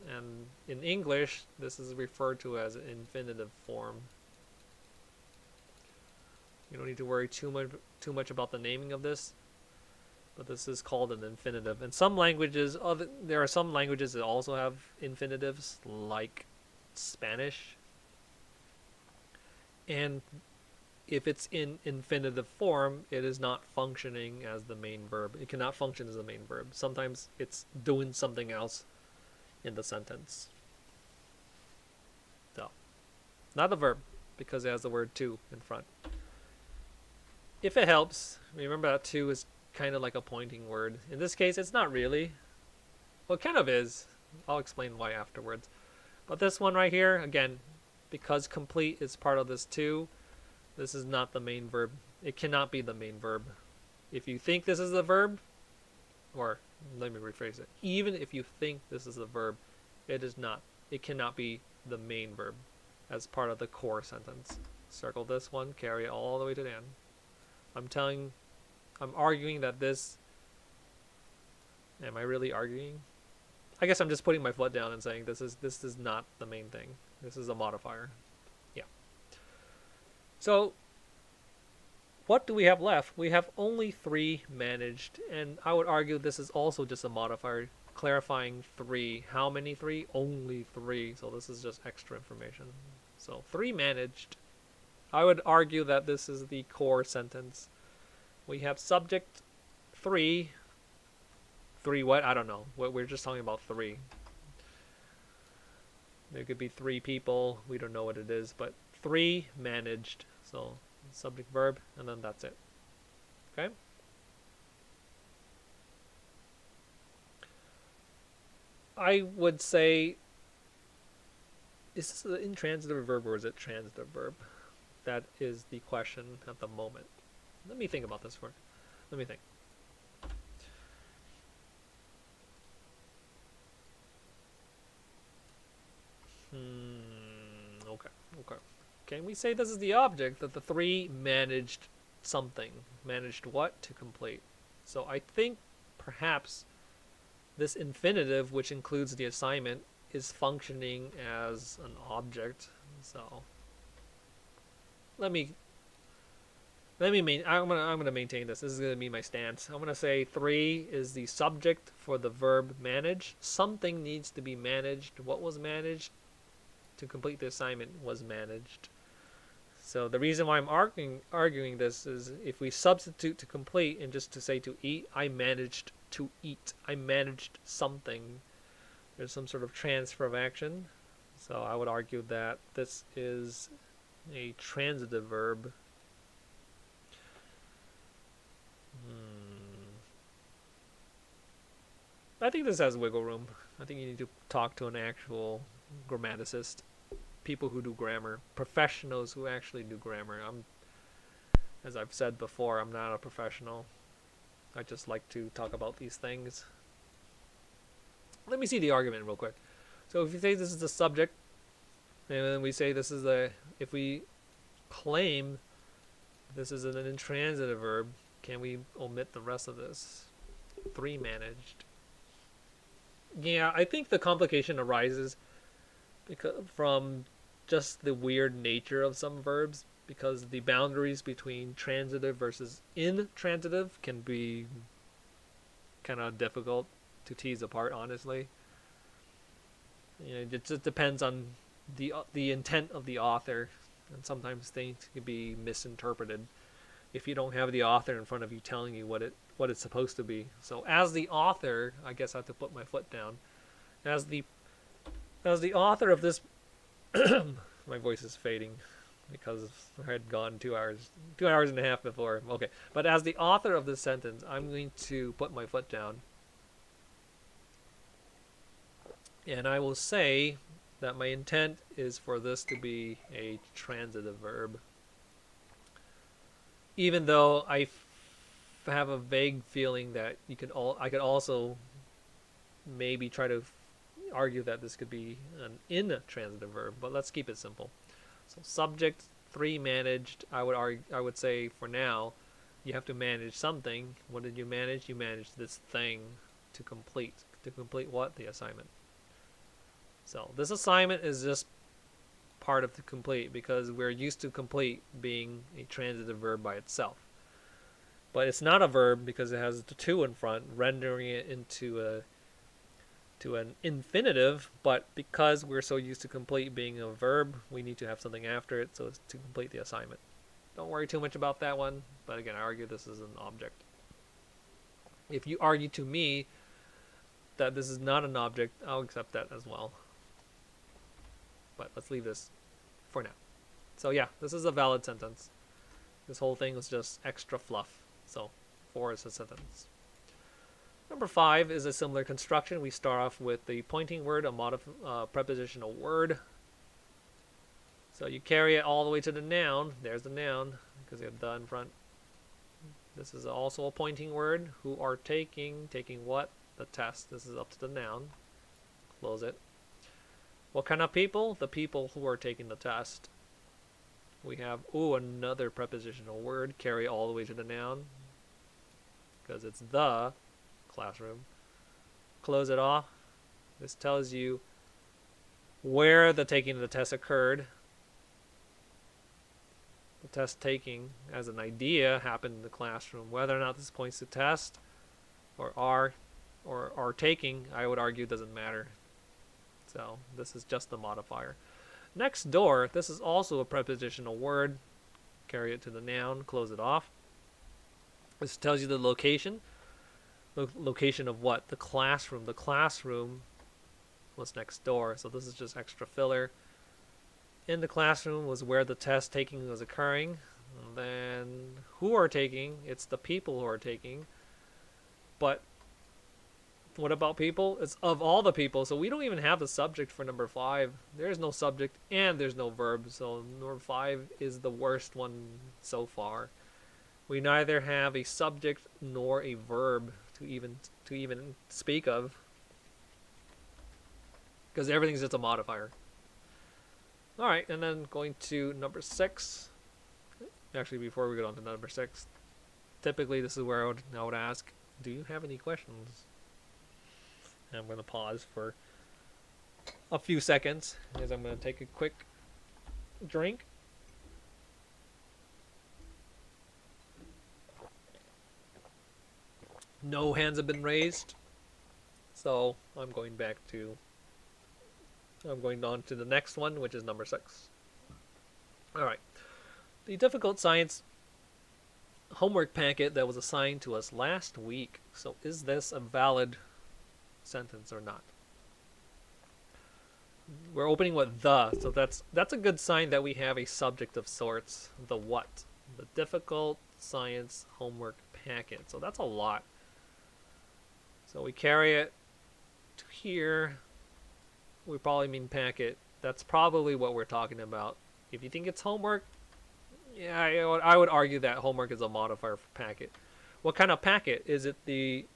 And in English, this is referred to as an infinitive form. You don't need to worry too much about the naming of this, but this is called an infinitive. And some languages, there are some languages that also have infinitives, like Spanish. And if it's in infinitive form, it is not functioning as the main verb. It cannot function as the main verb. Sometimes it's doing something else in the sentence. So, not a verb, because it has the word to in front. If it helps, remember that to is kind of like a pointing word. In this case, it's not really. Well, it kind of is. I'll explain why afterwards. But this one right here, again, because complete is part of this to, This is not the main verb. It cannot be the main verb. If you think this is the verb, or let me rephrase it. Even if you think this is the verb, it is not. It cannot be the main verb as part of the core sentence. Circle this one, carry it all the way to the end. I'm arguing that this, am I really arguing? I guess I'm just putting my foot down and saying this is not the main thing. This is a modifier. Yeah. So what do we have left? We have only 3 managed, and I would argue this is also just a modifier clarifying 3. How many 3? Only 3. So this is just extra information. So 3 managed. I would argue that this is the core sentence. We have subject 3. 3 what? I don't know. We're just talking about 3. There could be 3 people. We don't know what it is, but 3 managed. So subject, verb, and then that's it. Okay? I would say, is this an intransitive verb or is it transitive verb? That is the question at the moment. Let me think about this for. Let me think. Okay. Can we say this is the object that the 3 managed something? Managed what to complete? So I think perhaps this infinitive, which includes the assignment, is functioning as an object. So I'm gonna maintain this. This is gonna be my stance. I'm gonna say 3 is the subject for the verb manage. Something needs to be managed. What was managed? To complete the assignment was managed. So the reason why I'm arguing this is if we substitute to complete and just to say to eat, I managed to eat. I managed something. There's some sort of transfer of action. So I would argue that this is a transitive verb. I think this has wiggle room. I think you need to talk to an actual grammaticist, people who do grammar, professionals who actually do grammar. As I've said before, I'm not a professional. I just like to talk about these things. Let me see the argument real quick. So if you say this is the subject, and then we say this is if we claim this is an intransitive verb, can we omit the rest of this? 3 managed. Yeah, I think the complication arises from just the weird nature of some verbs, because the boundaries between transitive versus intransitive can be kind of difficult to tease apart, honestly. It just depends on the intent of the author, and sometimes things can be misinterpreted if you don't have the author in front of you telling you what it's supposed to be. So as the author, I guess I have to put my foot down. As the author of this my voice is fading because I had gone 2 hours and a half before. Okay, but as the author of this sentence, I'm going to put my foot down, and I will say that my intent is for this to be a transitive verb, even though I have a vague feeling that I could also maybe try to argue that this could be an intransitive verb, but let's keep it simple. So subject 3 managed. I would say for now you have to manage something. What did you manage? You managed this thing to complete. To complete what? The assignment. So this assignment is just part of the complete, because we're used to complete being a transitive verb by itself. But it's not a verb because it has the to in front, rendering it into an infinitive. But because we're so used to complete being a verb, we need to have something after it, so it's to complete the assignment. Don't worry too much about that one, but again, I argue this is an object. If you argue to me that this is not an object, I'll accept that as well. But let's leave this for now. So yeah, this is a valid sentence. This whole thing was just extra fluff. So 4 is a sentence. Number 5 is a similar construction. We start off with the pointing word, a prepositional word. So you carry it all the way to the noun. There's the noun because you have the in front. This is also a pointing word. Who are taking. Taking what? The test. This is up to the noun. Close it. What kind of people? The people who are taking the test. We have, another prepositional word. Carry all the way to the noun. Because it's the classroom. Close it off. This tells you where the taking of the test occurred. The test taking, as an idea, happened in the classroom. Whether or not this points to test or are taking, I would argue doesn't matter. So this is just the modifier. Next door, this is also a prepositional word. Carry it to the noun, close it off. This tells you the location. Location of what? The classroom. The classroom was next door, so this is just extra filler. In the classroom was where the test taking was occurring. And then who are taking? It's the people who are taking. But what about people? It's of all the people, so we don't even have the subject for number 5. There's no subject and there's no verb, so number 5 is the worst one so far. We neither have a subject nor a verb to even speak of, because everything's just a modifier. Alright, and then going to number 6. Actually, before we get on to number 6, typically this is where I would ask, do you have any questions? And I'm going to pause for a few seconds as I'm going to take a quick drink. No hands have been raised, so I'm going on to the next one, which is number 6. Alright. The difficult science homework packet that was assigned to us last week. So is this a valid sentence or not? We're opening with the, so that's a good sign that we have a subject of sorts. The what? The difficult science homework packet. So that's a lot. So we carry it to here. We probably mean packet. That's probably what we're talking about. If you think it's homework, yeah, I would argue that homework is a modifier for packet. What kind of packet? Is it the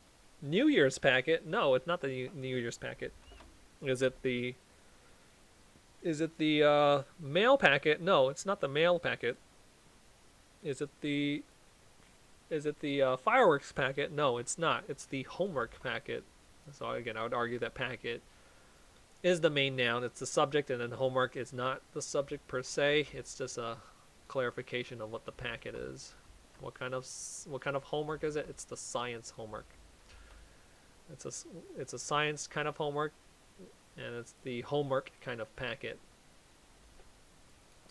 New Year's packet? No, it's not the New Year's packet. Is it the mail packet? No, it's not the mail packet. Is it the fireworks packet? No, it's not. It's the homework packet. So again, I would argue that packet is the main noun. It's the subject, and then homework is not the subject per se. It's just a clarification of what the packet is. What kind of homework is it? It's the science homework. It's a science kind of homework, and it's the homework kind of packet.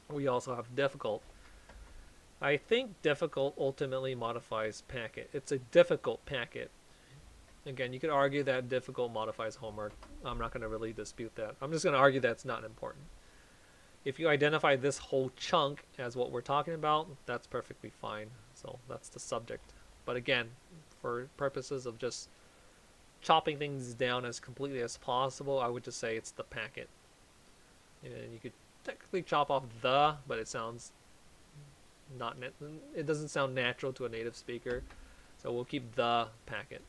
We also have difficult. I think difficult ultimately modifies packet. It's a difficult packet. Again, you could argue that difficult modifies homework. I'm not going to really dispute that. I'm just going to argue that's not important. If you identify this whole chunk as what we're talking about, that's perfectly fine. So that's the subject. But again, for purposes of just chopping things down as completely as possible, I would just say it's the packet. And you could technically chop off the, but it sounds it doesn't sound natural to a native speaker. So we'll keep the packet.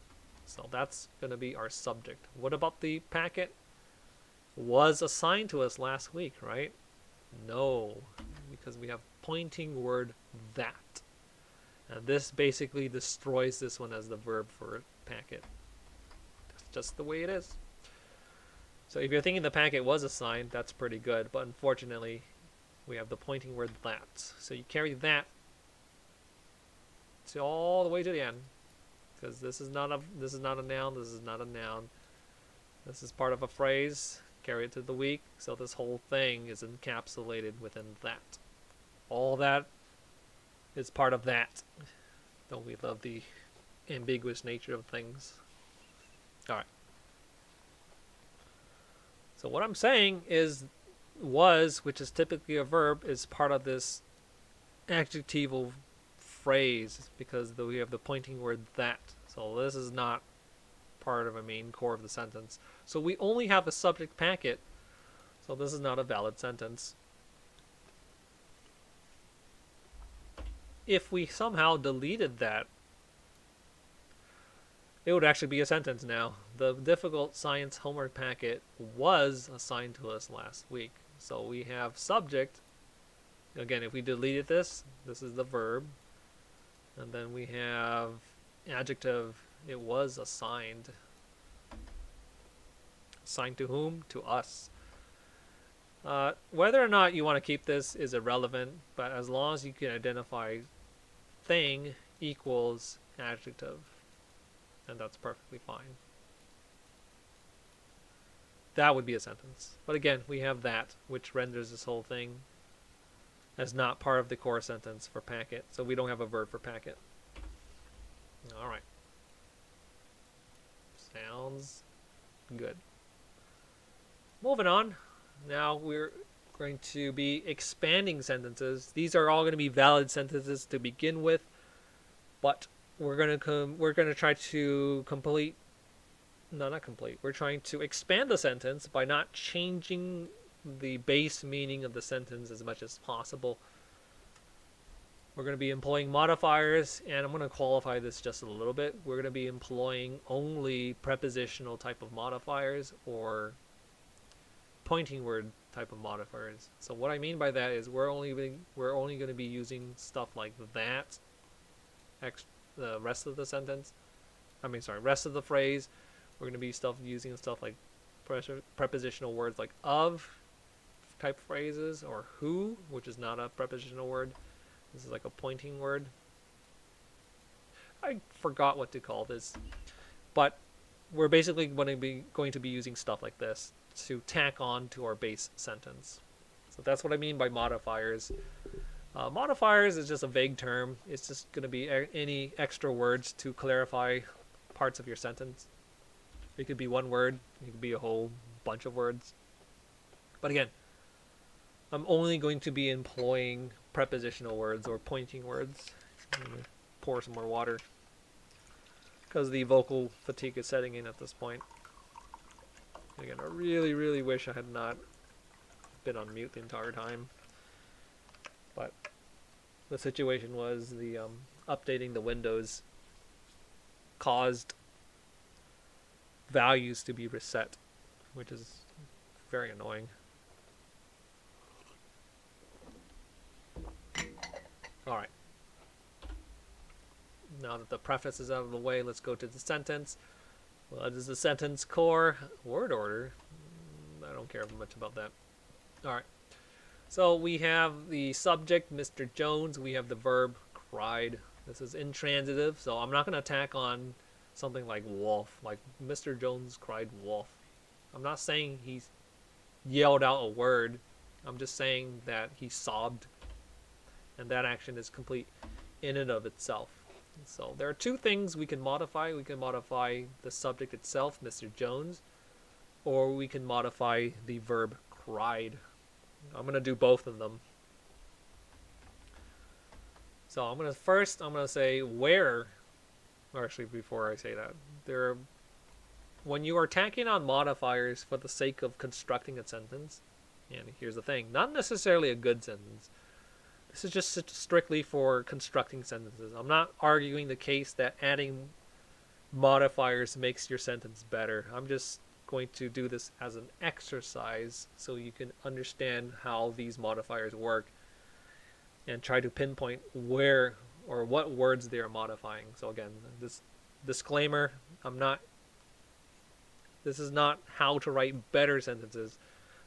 So that's going to be our subject. What about the packet? Was assigned to us last week, right? No, because we have pointing word that. And this basically destroys this one as the verb for packet. That's just the way it is. So if you're thinking the packet was assigned, that's pretty good. But unfortunately, we have the pointing word that. So you carry that to all the way to the end. Because this is not a noun, this is not a noun. This is part of a phrase. Carry it to the week. So this whole thing is encapsulated within that. All that is part of that. Don't we love the ambiguous nature of things? Alright. So what I'm saying is was, which is typically a verb, is part of this adjectival phrase because we have the pointing word that. So this is not part of a main core of the sentence. So we only have a subject packet. So this is not a valid sentence. if we somehow deleted that, it would actually be a sentence now. The difficult science homework packet was assigned to us last week. So we have subject. Again, if we deleted this, this is the verb. And then we have adjective. It was assigned. Assigned to whom? To us. Whether or not you want to keep this is irrelevant, but as long as you can identify thing equals adjective, and that's perfectly fine. That would be a sentence. But again, we have that, which renders this whole thing as not part of the core sentence for packet, so we don't have a verb for packet. Alright. Sounds good. Moving on. Now we're going to be expanding sentences. These are all going to be valid sentences to begin with, but we're going to try to we're trying to expand the sentence by not changing the base meaning of the sentence as much as possible. We're going to be employing modifiers, and I'm going to qualify this just a little bit. We're going to be employing only prepositional type of modifiers or pointing word type of modifiers. So what I mean by that is we're only going to be using stuff like that. The rest of the sentence. Rest of the phrase. We're going to be using stuff like prepositional words like of type phrases, or who, which is not a prepositional word. This is like a pointing word. I forgot what to call this, but we're basically going to be using stuff like this to tack on to our base sentence. So that's what I mean by modifiers. Modifiers is just a vague term. It's just going to be any extra words to clarify parts of your sentence. It could be one word. It could be a whole bunch of words. But again, I'm only going to be employing prepositional words or pointing words. I'm going to pour some more water because the vocal fatigue is setting in at this point. Again, I really, really wish I had not been on mute the entire time. But the situation was the updating the Windows caused values to be reset, which is very annoying. Alright. Now that the preface is out of the way, let's go to the sentence. What is the sentence core? Word order? I don't care much about that. Alright. So we have the subject, Mr. Jones. We have the verb, cried. This is intransitive, so I'm not going to tack on something like wolf. Like, Mr. Jones cried wolf. I'm not saying he yelled out a word. I'm just saying that he sobbed. And that action is complete in and of itself. So there are two things we can modify. We can modify the subject itself, Mr. Jones, or we can modify the verb cried. I'm going to do both of them. So I'm going to say where, or actually before I say that, when you are tacking on modifiers for the sake of constructing a sentence, and here's the thing, not necessarily a good sentence. This is just strictly for constructing sentences. I'm not arguing the case that adding modifiers makes your sentence better. I'm just going to do this as an exercise so you can understand how these modifiers work and try to pinpoint where or what words they are modifying. So again, this disclaimer, this is not how to write better sentences.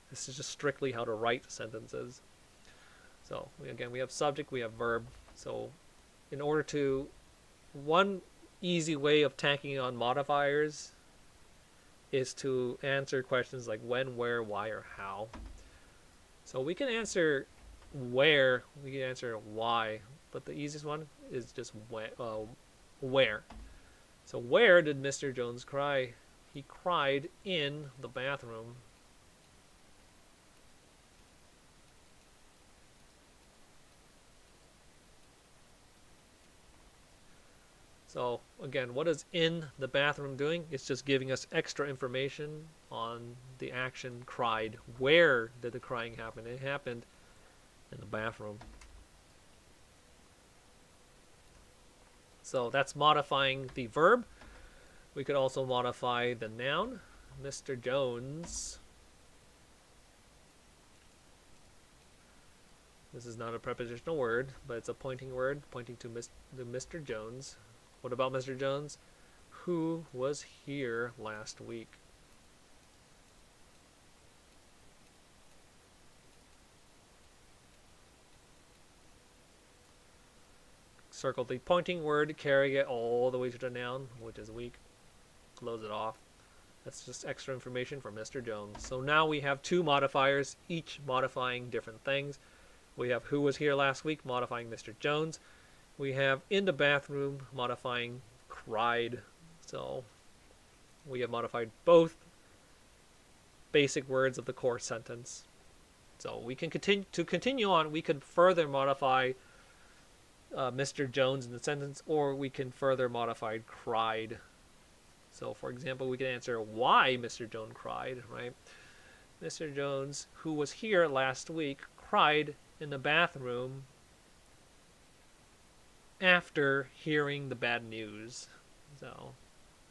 This is just strictly how to write sentences. So again, we have subject, we have verb. So in order to, one easy way of tacking on modifiers is to answer questions like when, where, why, or how. So we can answer where, we can answer why, but the easiest one is just where. So where did Mr. Jones cry? He cried in the bathroom. So again, what is in the bathroom doing? It's just giving us extra information on the action cried. Where did the crying happen? It happened in the bathroom. So that's modifying the verb. We could also modify the noun. Mr. Jones. This is not a prepositional word, but it's a pointing word, pointing to Mr. Jones. What about Mr. Jones? Who was here last week? Circle the pointing word, carry it all the way to the noun, which is week. Close it off. That's just extra information for Mr. Jones. So now we have two modifiers, each modifying different things. We have who was here last week, modifying Mr. Jones. We have in the bathroom, modifying cried. So we have modified both basic words of the core sentence. So we can continue on. We could further modify Mr. Jones in the sentence, or we can further modify cried. So, for example, we can answer why Mr. Jones cried, right? Mr. Jones, who was here last week, cried in the bathroom after hearing the bad news. So,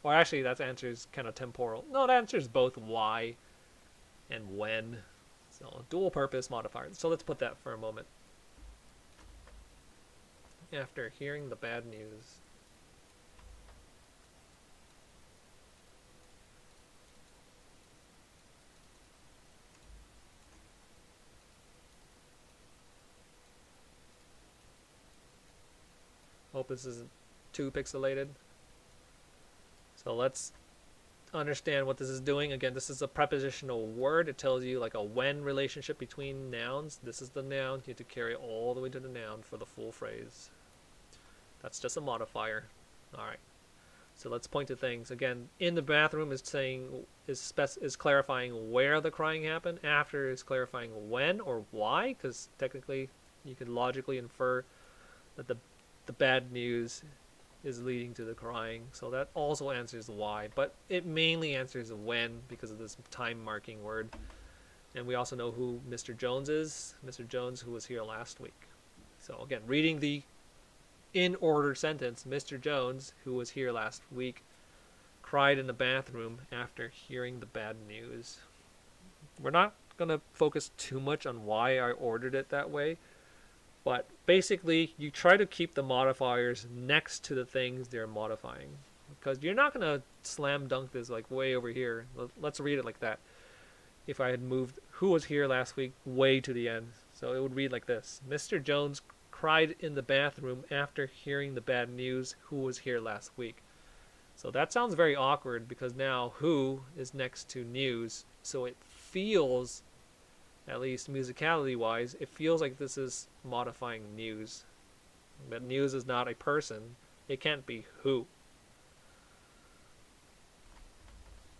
well, actually, that answer is kind of temporal. No, that answers both why and when. So, dual purpose modifier. So let's put that for a moment. After hearing the bad news. Hope this isn't too pixelated. So let's understand what this is doing. Again, this is a prepositional word. It tells you like a when relationship between nouns. This is the noun. You have to carry it all the way to the noun for the full phrase. That's just a modifier. All right. So let's point to things. Again, in the bathroom is saying is clarifying where the crying happened. After is clarifying when or why, because technically you could logically infer that the bad news is leading to the crying. So that also answers why, but it mainly answers when because of this time marking word. And we also know who Mr. Jones is. Mr. Jones, who was here last week. So again, reading the in order sentence, Mr. Jones, who was here last week, cried in the bathroom after hearing the bad news. We're not going to focus too much on why I ordered it that way. But basically, you try to keep the modifiers next to the things they're modifying. Because you're not going to slam dunk this like way over here. Let's read it like that. If I had moved who was here last week way to the end. So it would read like this. Mr. Jones cried in the bathroom after hearing the bad news who was here last week. So that sounds very awkward because now who is next to news. So it feels, at least musicality wise, it feels like this is modifying news. But news is not a person. It can't be who.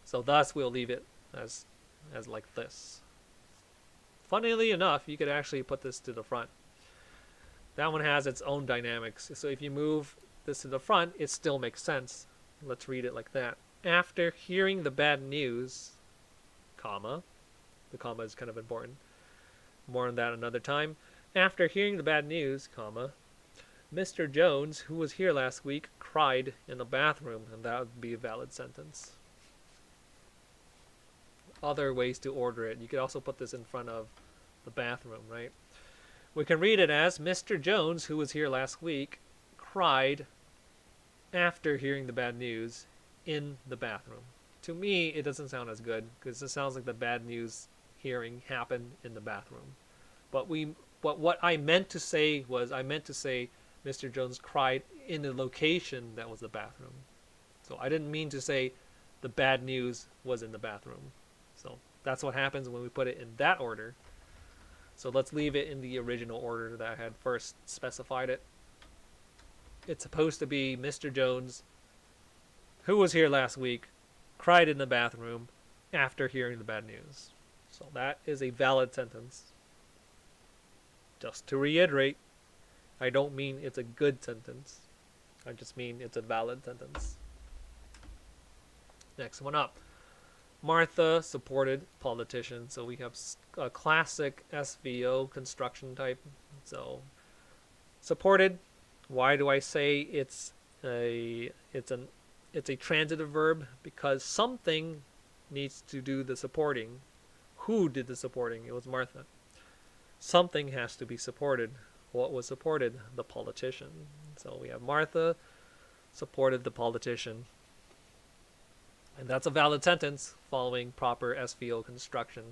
So thus we'll leave it as like this. Funnily enough, you could actually put this to the front. That one has its own dynamics. So if you move this to the front, it still makes sense. Let's read it like that. After hearing the bad news, comma, the comma is kind of important. More on that another time. After hearing the bad news, comma, Mr. Jones, who was here last week, cried in the bathroom, and that would be a valid sentence. Other ways to order it. You could also put this in front of the bathroom, right? We can read it as Mr. Jones, who was here last week, cried after hearing the bad news in the bathroom. To me, it doesn't sound as good because it sounds like the bad news hearing happened in the bathroom. But what I meant to say was Mr. Jones cried in the location that was the bathroom. So I didn't mean to say the bad news was in the bathroom. So that's what happens when we put it in that order. So let's leave it in the original order that I had first specified it. It's supposed to be Mr. Jones, who was here last week, cried in the bathroom after hearing the bad news. So that is a valid sentence. Just to reiterate, I don't mean it's a good sentence. I just mean it's a valid sentence. Next one up. Martha supported politician. So we have a classic SVO construction type. So supported. Why do I say it's it's a transitive verb because something needs to do the supporting. Who did the supporting? It was Martha. Something has to be supported. What was supported? The politician. So we have Martha supported the politician. And that's a valid sentence following proper SVO construction.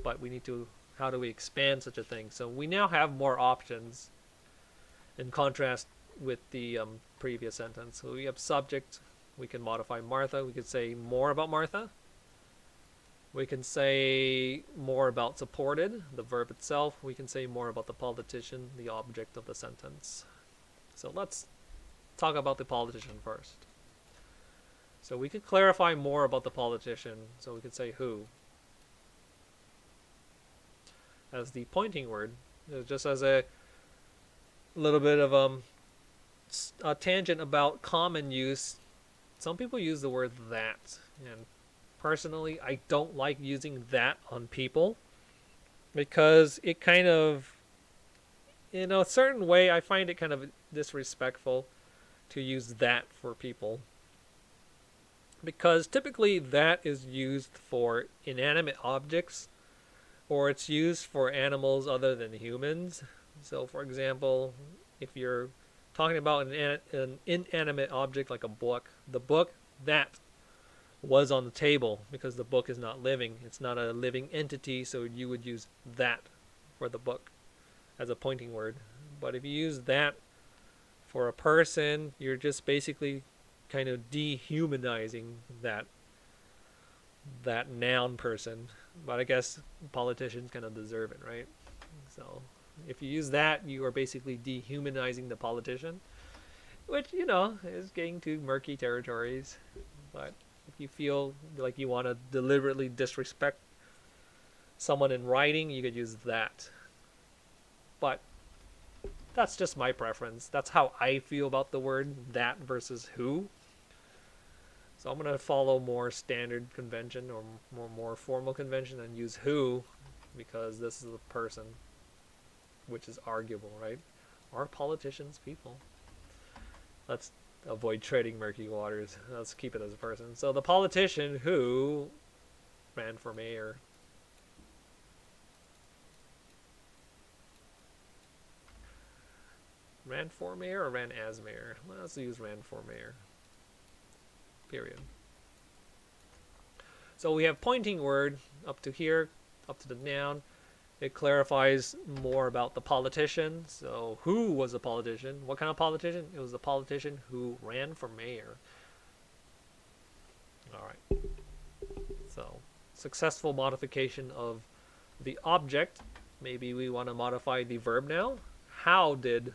But we need to, how do we expand such a thing? So we now have more options in contrast with the previous sentence. So we have subject. We can modify Martha. We could say more about Martha. We can say more about supported, the verb itself. We can say more about the politician, the object of the sentence. So let's talk about the politician first. So we could clarify more about the politician. So we could say who as the pointing word, just as a little bit of a tangent about common use. Some people use the word that, and personally, I don't like using that on people because it kind of, in a certain way, I find it kind of disrespectful to use that for people. Because typically that is used for inanimate objects, or it's used for animals other than humans. So, for example, if you're talking about an inanimate object like a book, the book, that was on the table because the book is not living. It's not a living entity, so you would use that for the book as a pointing word. But if you use that for a person, you're just basically kind of dehumanizing that noun person. But I guess politicians kind of deserve it, right? So if you use that, you are basically dehumanizing the politician, which, you know, is getting to murky territories. But if you feel like you want to deliberately disrespect someone in writing, you could use that. But that's just my preference. That's how I feel about the word that versus who. So I'm going to follow more standard convention or more formal convention and use who because this is a person, which is arguable, right? Are politicians people? Let's avoid treading murky waters. Let's keep it as a person. So the politician who ran for mayor. Ran for mayor or ran as mayor? Let's use ran for mayor. Period. So we have pointing word up to here, up to the noun. It clarifies more about the politician. So who was the politician? What kind of politician? It was the politician who ran for mayor. All right. So successful modification of the object. Maybe we want to modify the verb now. How did,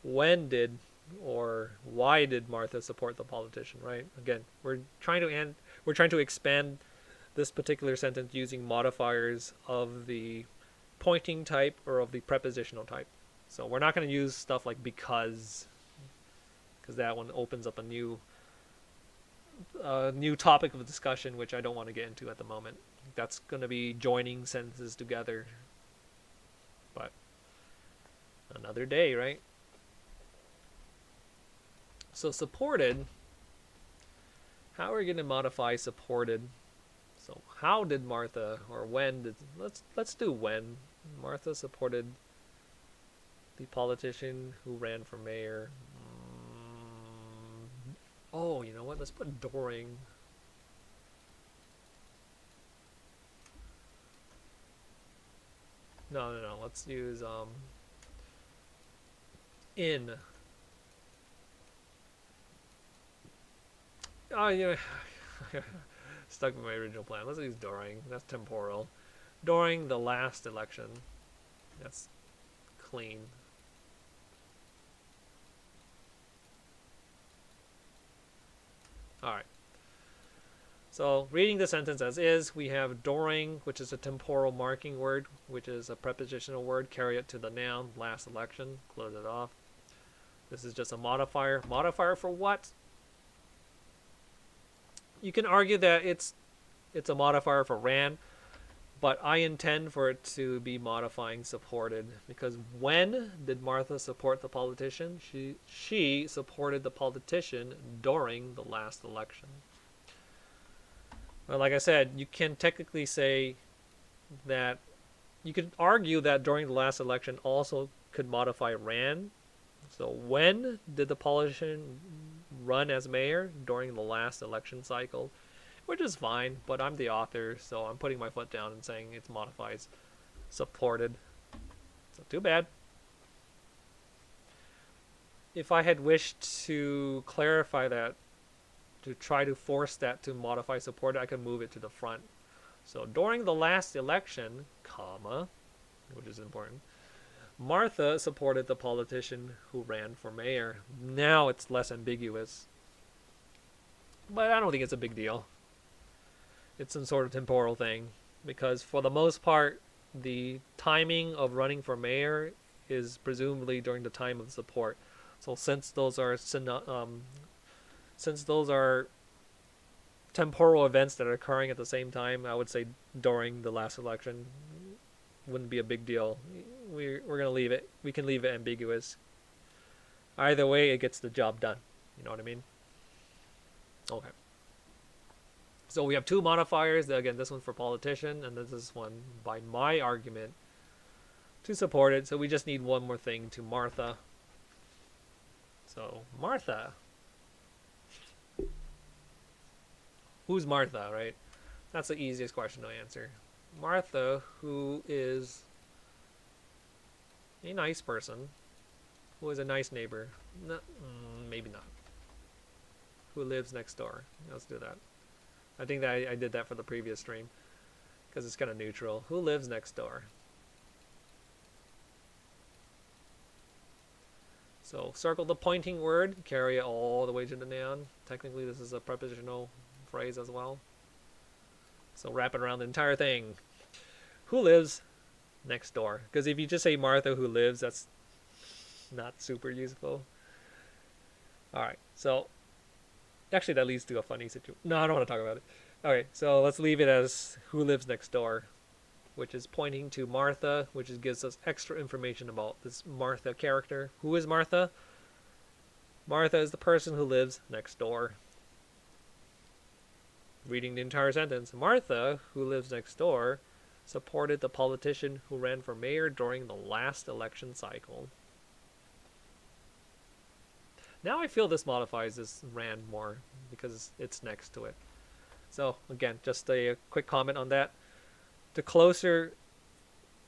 when did, or why did Martha support the politician, right? Again, we're trying to expand this particular sentence using modifiers of the pointing type or of the prepositional type. So we're not going to use stuff like because that one opens up a new topic of discussion, which I don't want to get into at the moment. That's going to be joining sentences together. But another day, right? So supported, how are we going to modify supported? So how did Martha, or when did, let's do when Martha supported the politician who ran for mayor. Oh, you know what? Let's put during. No. Let's use in. Oh, yeah. Stuck with my original plan. Let's use during. That's temporal. During the last election. That's clean. Alright. So, reading the sentence as is, we have during, which is a temporal marking word, which is a prepositional word. Carry it to the noun, last election. Close it off. This is just a modifier. Modifier for what? You can argue that it's a modifier for ran, But I intend for it to be modifying supported, because when did Martha support the politician? She supported the politician during the last election. Well, like I said, you can technically say that you could argue that during the last election also could modify ran. So when did the politician run as mayor? During the last election cycle, which is fine, but I'm the author, so I'm putting my foot down and saying it modifies supported. So too bad. If I had wished to clarify that, to try to force that to modify supported, I could move it to the front. So during the last election, comma, which is important, Martha supported the politician who ran for mayor. Now it's less ambiguous. But I don't think it's a big deal. It's some sort of temporal thing, because for the most part, the timing of running for mayor is presumably during the time of support. So since those are temporal events that are occurring at the same time, I would say during the last election wouldn't be a big deal. We're gonna leave it. We can leave it ambiguous. Either way, it gets the job done. You know what I mean? Okay. So we have two modifiers. Again, this one's for politician, and this is one by my argument to support it. So we just need one more thing to Martha. So Martha. Who's Martha, right? That's the easiest question to answer. Martha, who is a nice person, who is a nice neighbor. No, maybe not. Who lives next door. Let's do that. I think that I did that for the previous stream, because it's kind of neutral. Who lives next door? So circle the pointing word, carry it all the way to the noun. Technically, this is a prepositional phrase as well. So wrap it around the entire thing. Who lives next door? Because if you just say Martha who lives, that's not super useful. Alright, so actually that leads to a funny situation. No, I don't want to talk about it. Alright, so let's leave it as who lives next door, which is pointing to Martha, which gives us extra information about this Martha character. Who is Martha? Martha is the person who lives next door. Reading the entire sentence. Martha, who lives next door, supported the politician who ran for mayor during the last election cycle. Now I feel this modifies this ran more because it's next to it. So again, just a quick comment on that. The closer,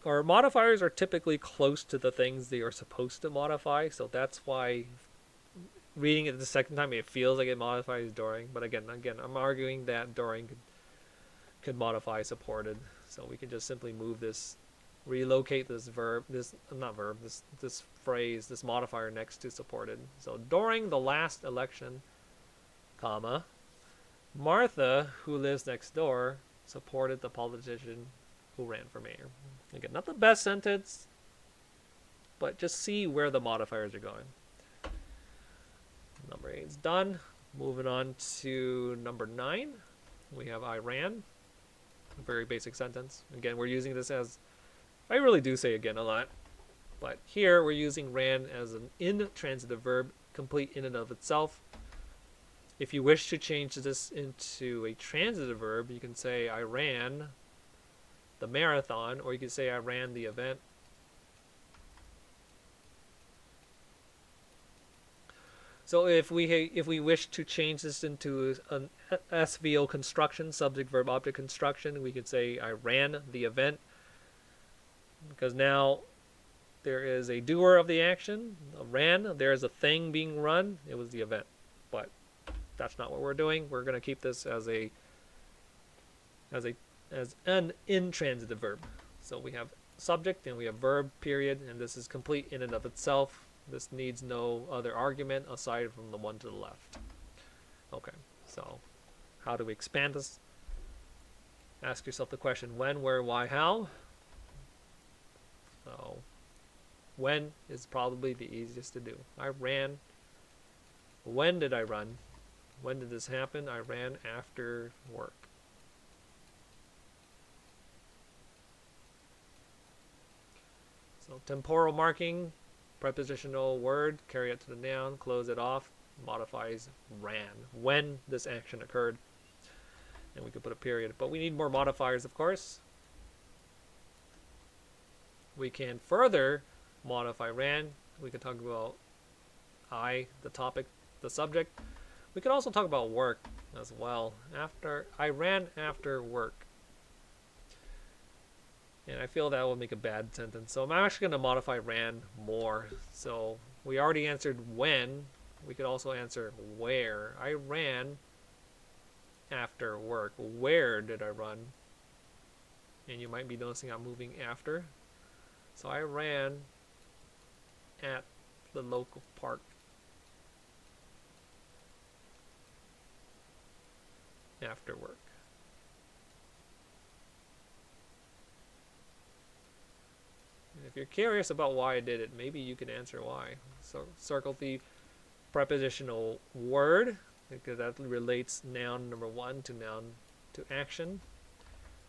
or modifiers are typically close to the things they are supposed to modify, so that's why reading it the second time it feels like it modifies during. But again, I'm arguing that during could modify supported, so we can just simply move this, relocate this this phrase, this modifier next to supported. So during the last election, comma, Martha, who lives next door, supported the politician who ran for mayor. Again, not the best sentence, but just see where the modifiers are going. Number 8 is done. Moving on to number 9. We have I ran. A very basic sentence. Again, we're using this as, I really do say again a lot, but here we're using ran as an intransitive verb, complete in and of itself. If you wish to change this into a transitive verb, you can say I ran the marathon, or you can say I ran the event. So if we wish to change this into an SVO construction, subject verb object construction, we could say I ran the event, because now there is a doer of the action, ran, there is a thing being run, it was the event. But that's not what we're doing. We're going to keep this as an intransitive verb. So we have subject and we have verb, period, and this is complete in and of itself. This needs no other argument aside from the one to the left. Okay, so how do we expand this? Ask yourself the question when, where, why, how. So when is probably the easiest to do. I ran. When did I run? When did this happen? I ran after work. So temporal marking, prepositional word, carry it to the noun, close it off, modifies ran, when this action occurred. And we could put a period, but we need more modifiers, of course. We can further modify ran. We could talk about I, the topic, the subject. We could also talk about work as well. I ran after work. And I feel that will make a bad sentence. So I'm actually going to modify ran more. So we already answered when. We could also answer where. I ran after work. Where did I run? And you might be noticing I'm moving after. So I ran at the local park. After work. And if you're curious about why I did it, maybe you can answer why. So circle the prepositional word, because that relates noun number 1 to noun to action.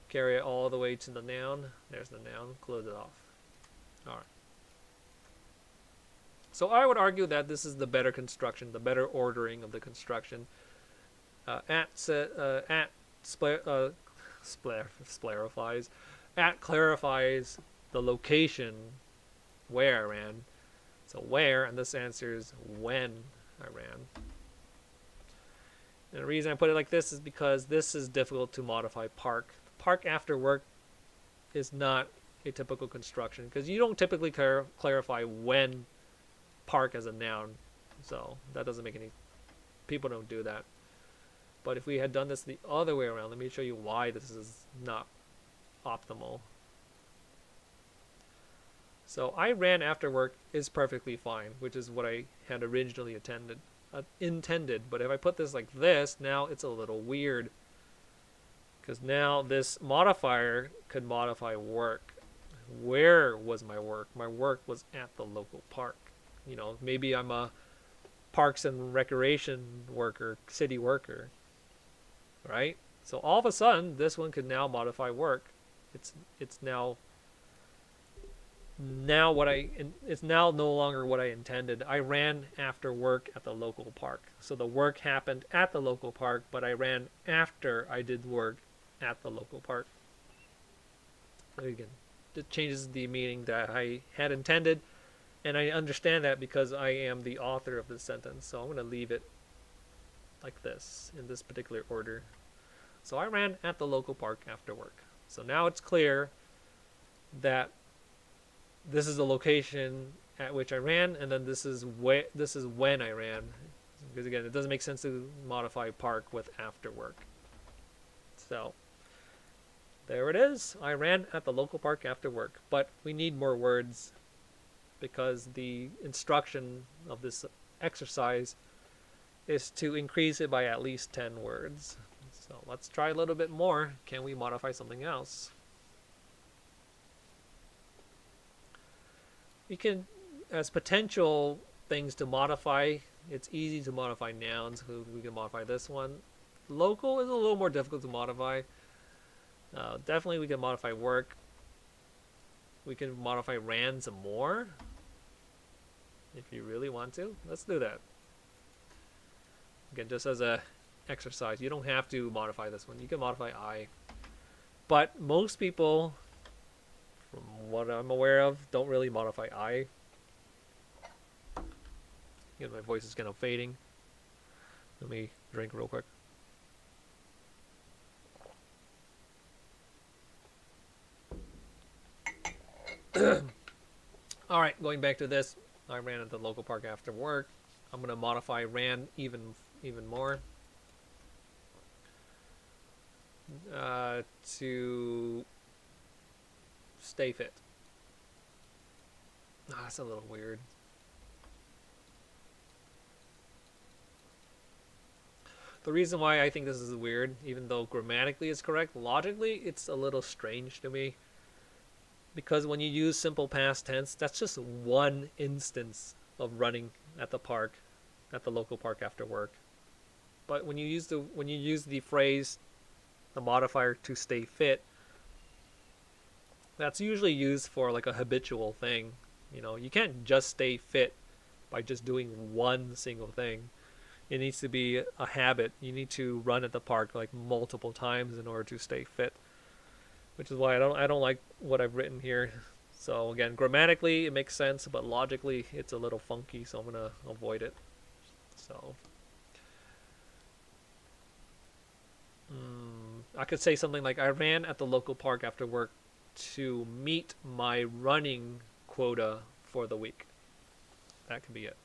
Carry it all the way to the noun. There's the noun. Close it off. All right. So I would argue that this is the better construction, the better ordering of the construction. Clarifies the location where I ran. So where, and this answers when I ran. And the reason I put it like this is because this is difficult to modify park. Park after work is not a typical construction because you don't typically clarify when park as a noun. So that doesn't make any, people don't do that. But if we had done this the other way around, let me show you why this is not optimal. So I ran after work is perfectly fine, which is what I had originally intended. But if I put this like this, now it's a little weird. Because now this modifier could modify work. Where was my work? My work was at the local park. You know, maybe I'm a parks and recreation worker, city worker. Right? So all of a sudden, this one could now modify work. It's now it's now no longer what I intended. I ran after work at the local park. So the work happened at the local park, but I ran after I did work at the local park. Again, it changes the meaning that I had intended, and I understand that because I am the author of this sentence. So I'm going to leave it like this, in this particular order. So I ran at the local park after work. So now it's clear that this is the location at which I ran, and then this is when I ran. Because again, it doesn't make sense to modify park with after work. So there it is. I ran at the local park after work. But we need more words because the instruction of this exercise is to increase it by at least 10 words. So let's try a little bit more. Can we modify something else? We can, as potential things to modify, it's easy to modify nouns. So we can modify this one. Local is a little more difficult to modify. Definitely we can modify work. We can modify ran some more. If you really want to. Let's do that. Again, just as a exercise. You don't have to modify this one. You can modify I. But most people, from what I'm aware of, don't really modify I. Again, my voice is kind of fading. Let me drink real quick. Alright, going back to this. I ran at the local park after work. I'm going to modify ran even more. To stay fit. That's a little weird. The reason why I think this is weird, even though grammatically it's correct, logically it's a little strange to me. Because when you use simple past tense, that's just one instance of running at the park, at the local park after work. But when you use the phrase, the modifier to stay fit, That's usually used for like a habitual thing. You know, you can't just stay fit by just doing one single thing. It needs to be a habit. You need to run at the park like multiple times in order to stay fit, which is why I don't like what I've written here. So again, grammatically it makes sense, but logically it's a little funky, so I'm gonna avoid it. So I could say something like I ran at the local park after work to meet my running quota for the week. That could be it.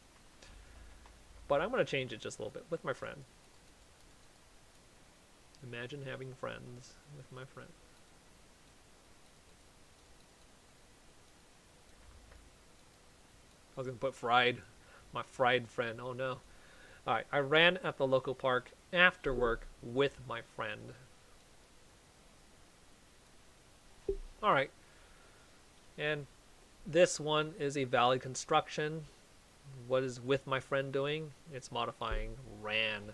But I'm gonna change it just a little bit with my friend. Imagine having friends with my friend. I was gonna put fried, my fried friend. Oh no. Alright, I ran at the local park after work with my friend. Alright, and this one is a valid construction. What is with my friend doing? It's modifying ran.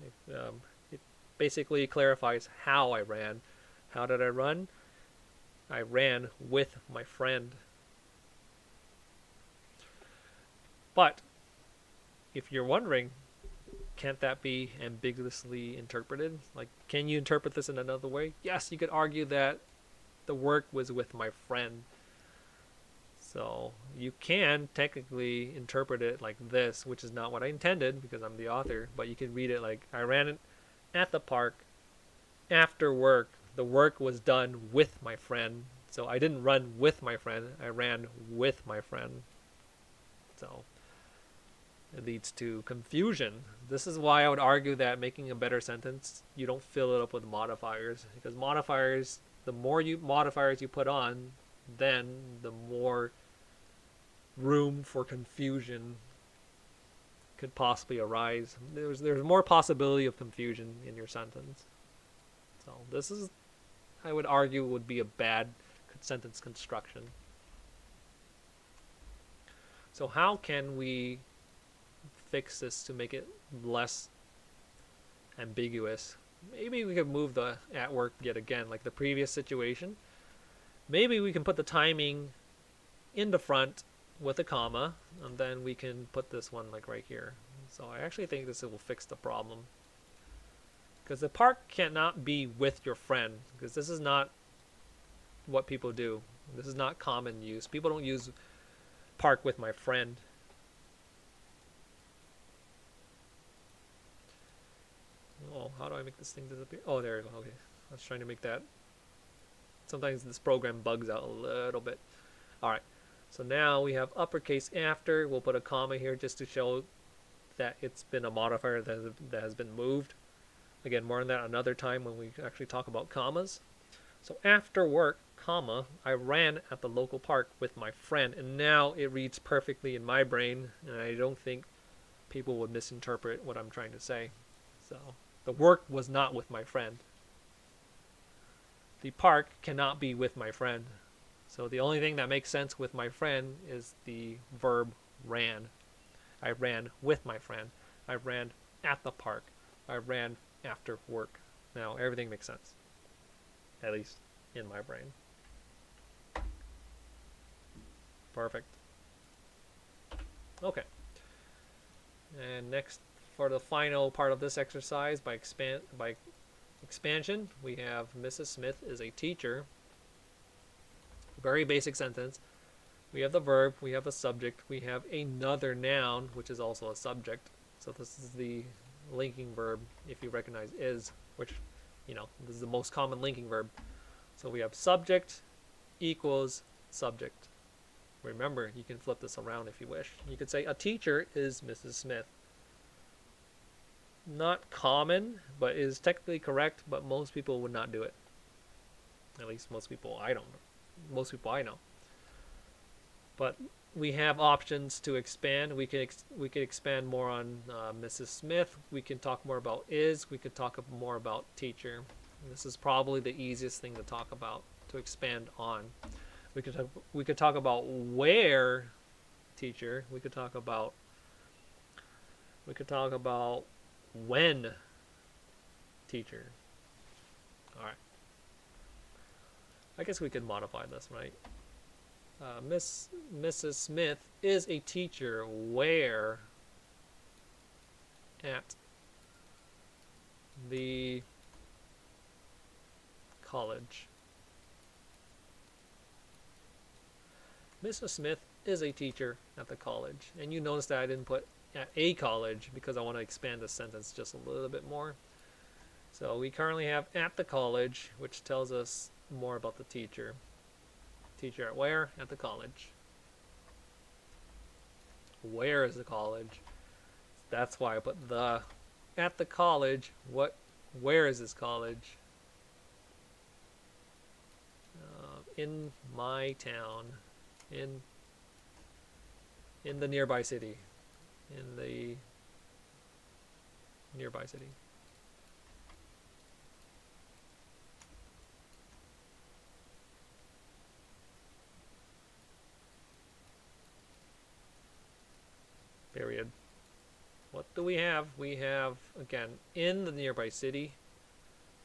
It basically clarifies how I ran. How did I run? I ran with my friend. But if you're wondering, can't that be ambiguously interpreted? Like, can you interpret this in another way? Yes, you could argue that the work was with my friend. So you can technically interpret it like this, which is not what I intended because I'm the author, but you can read it like I ran it at the park after work. The work was done with my friend. So I didn't run with my friend, I ran with my friend. So it leads to confusion. This is why I would argue that making a better sentence, you don't fill it up with modifiers, because modifiers, the more modifiers you put on, then the more room for confusion could possibly arise. There's more possibility of confusion in your sentence. So this is, I would argue, would be a bad sentence construction. So how can we fix this to make it less ambiguous? Maybe we could move the at work yet again, like the previous situation. Maybe we can put the timing in the front with a comma, and then we can put this one like right here. So I actually think this will fix the problem. Because the park cannot be with your friend, because this is not what people do. This is not common use. People don't use park with my friend. Oh, how do I make this thing disappear? Oh, there we go. Okay. I was trying to make that. Sometimes this program bugs out a little bit. Alright. So now we have uppercase after. We'll put a comma here just to show that it's been a modifier that has been moved. Again, more on that another time when we actually talk about commas. So after work, comma, I ran at the local park with my friend. And now it reads perfectly in my brain. And I don't think people would misinterpret what I'm trying to say. So the work was not with my friend. The park cannot be with my friend. So the only thing that makes sense with my friend is the verb ran. I ran with my friend. I ran at the park. I ran after work. Now everything makes sense. At least in my brain. Perfect. Okay. And next, for the final part of this exercise, by expansion, we have Mrs. Smith is a teacher. Very basic sentence. We have the verb, we have a subject, we have another noun, which is also a subject. So this is the linking verb, if you recognize is, which, you know, this is the most common linking verb. So we have subject equals subject. Remember, you can flip this around if you wish. You could say a teacher is Mrs. Smith. Not common, but is technically correct, but most people would not do it. At least most people I know. But we have options to expand. We could expand more on Mrs. Smith. We can talk more about is. We could talk more about teacher. And this is probably the easiest thing to talk about, to expand on. We could talk about where teacher. We could talk about when teacher. All right. I guess we could modify this, right? Mrs. Smith is a teacher where at the college. Mrs. Smith is a teacher at the college. And you notice that I didn't put at a college because I want to expand the sentence just a little bit more. So we currently have at the college, which tells us more about the teacher. Teacher at where? At the college. Where is the college? That's why I put the. At the college, where is this college? In my town. In the nearby city. In the nearby city. Period. What do we have? We have, again, in the nearby city.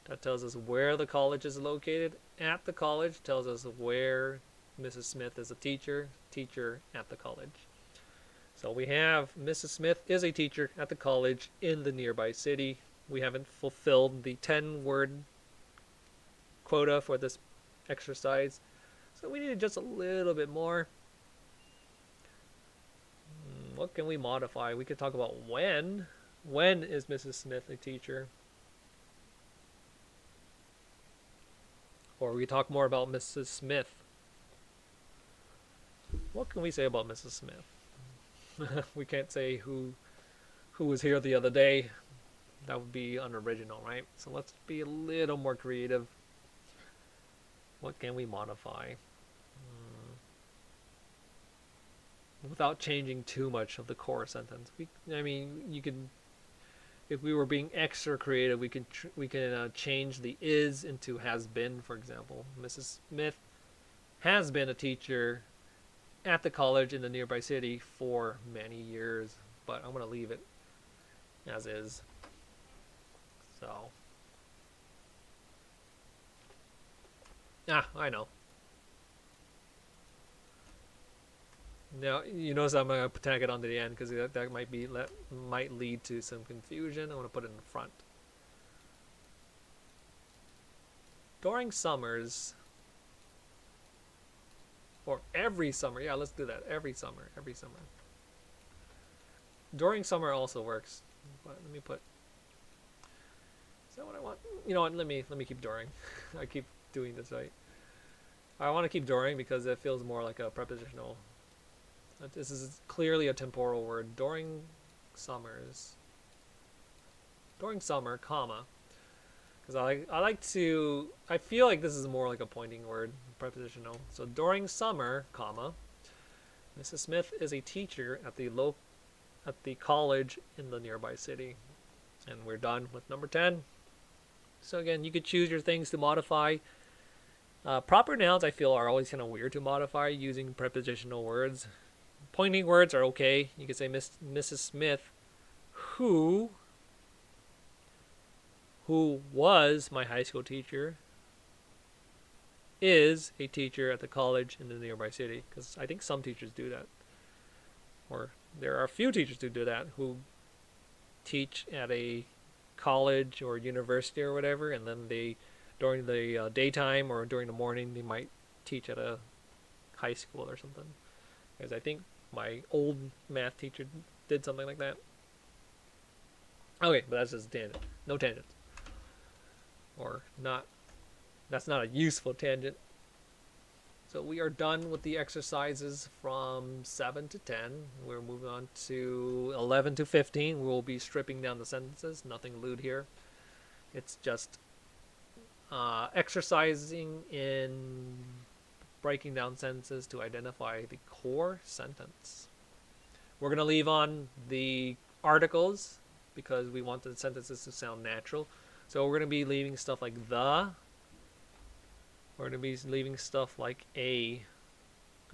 That tells us where the college is located. At the college tells us where Mrs. Smith is a teacher. Teacher at the college. So we have Mrs. Smith is a teacher at the college in the nearby city. We haven't fulfilled the 10-word quota for this exercise. So we need just a little bit more. What can we modify? We could talk about when. When is Mrs. Smith a teacher? Or we talk more about Mrs. Smith. What can we say about Mrs. Smith? We can't say who was here the other day. That would be unoriginal, right? So let's be a little more creative. What can we modify? Without changing too much of the core sentence. I mean, you can, if we were being extra creative, we can change the is into has been, for example. Mrs. Smith has been a teacher at the college in the nearby city for many years, but I'm going to leave it as is. So, I know. Now, you notice I'm going to tag it onto the end because that might lead to some confusion. I want to put it in the front. During summers, or every summer. Yeah, let's do that. Every summer. During summer also works. But let me put. Is that what I want? You know what? Let me keep during. I keep doing this right. I want to keep during because it feels more like a prepositional. This is clearly a temporal word. During summers. During summer, comma. Because I feel like this is more like a pointing word, prepositional. So during summer, comma, Mrs. Smith is a teacher at the college in the nearby city. And we're done with number 10. So again, you could choose your things to modify. Proper nouns, I feel, are always kind of weird to modify using prepositional words. Pointing words are okay. You could say Mrs. Smith, who was my high school teacher, is a teacher at the college in the nearby city. Because I think some teachers do that. Or there are a few teachers who do that, who teach at a college or university or whatever, and then they, during the daytime or during the morning, they might teach at a high school or something. Because I think my old math teacher did something like that. Okay, but that's just a tangent. No tangents. Or not. That's not a useful tangent. So we are done with the exercises from 7 to 10. We're moving on to 11 to 15. We'll be stripping down the sentences. Nothing lewd here. It's just exercising in breaking down sentences to identify the core sentence. We're going to leave on the articles because we want the sentences to sound natural. So we're going to be leaving stuff like the. We're going to be leaving stuff like a.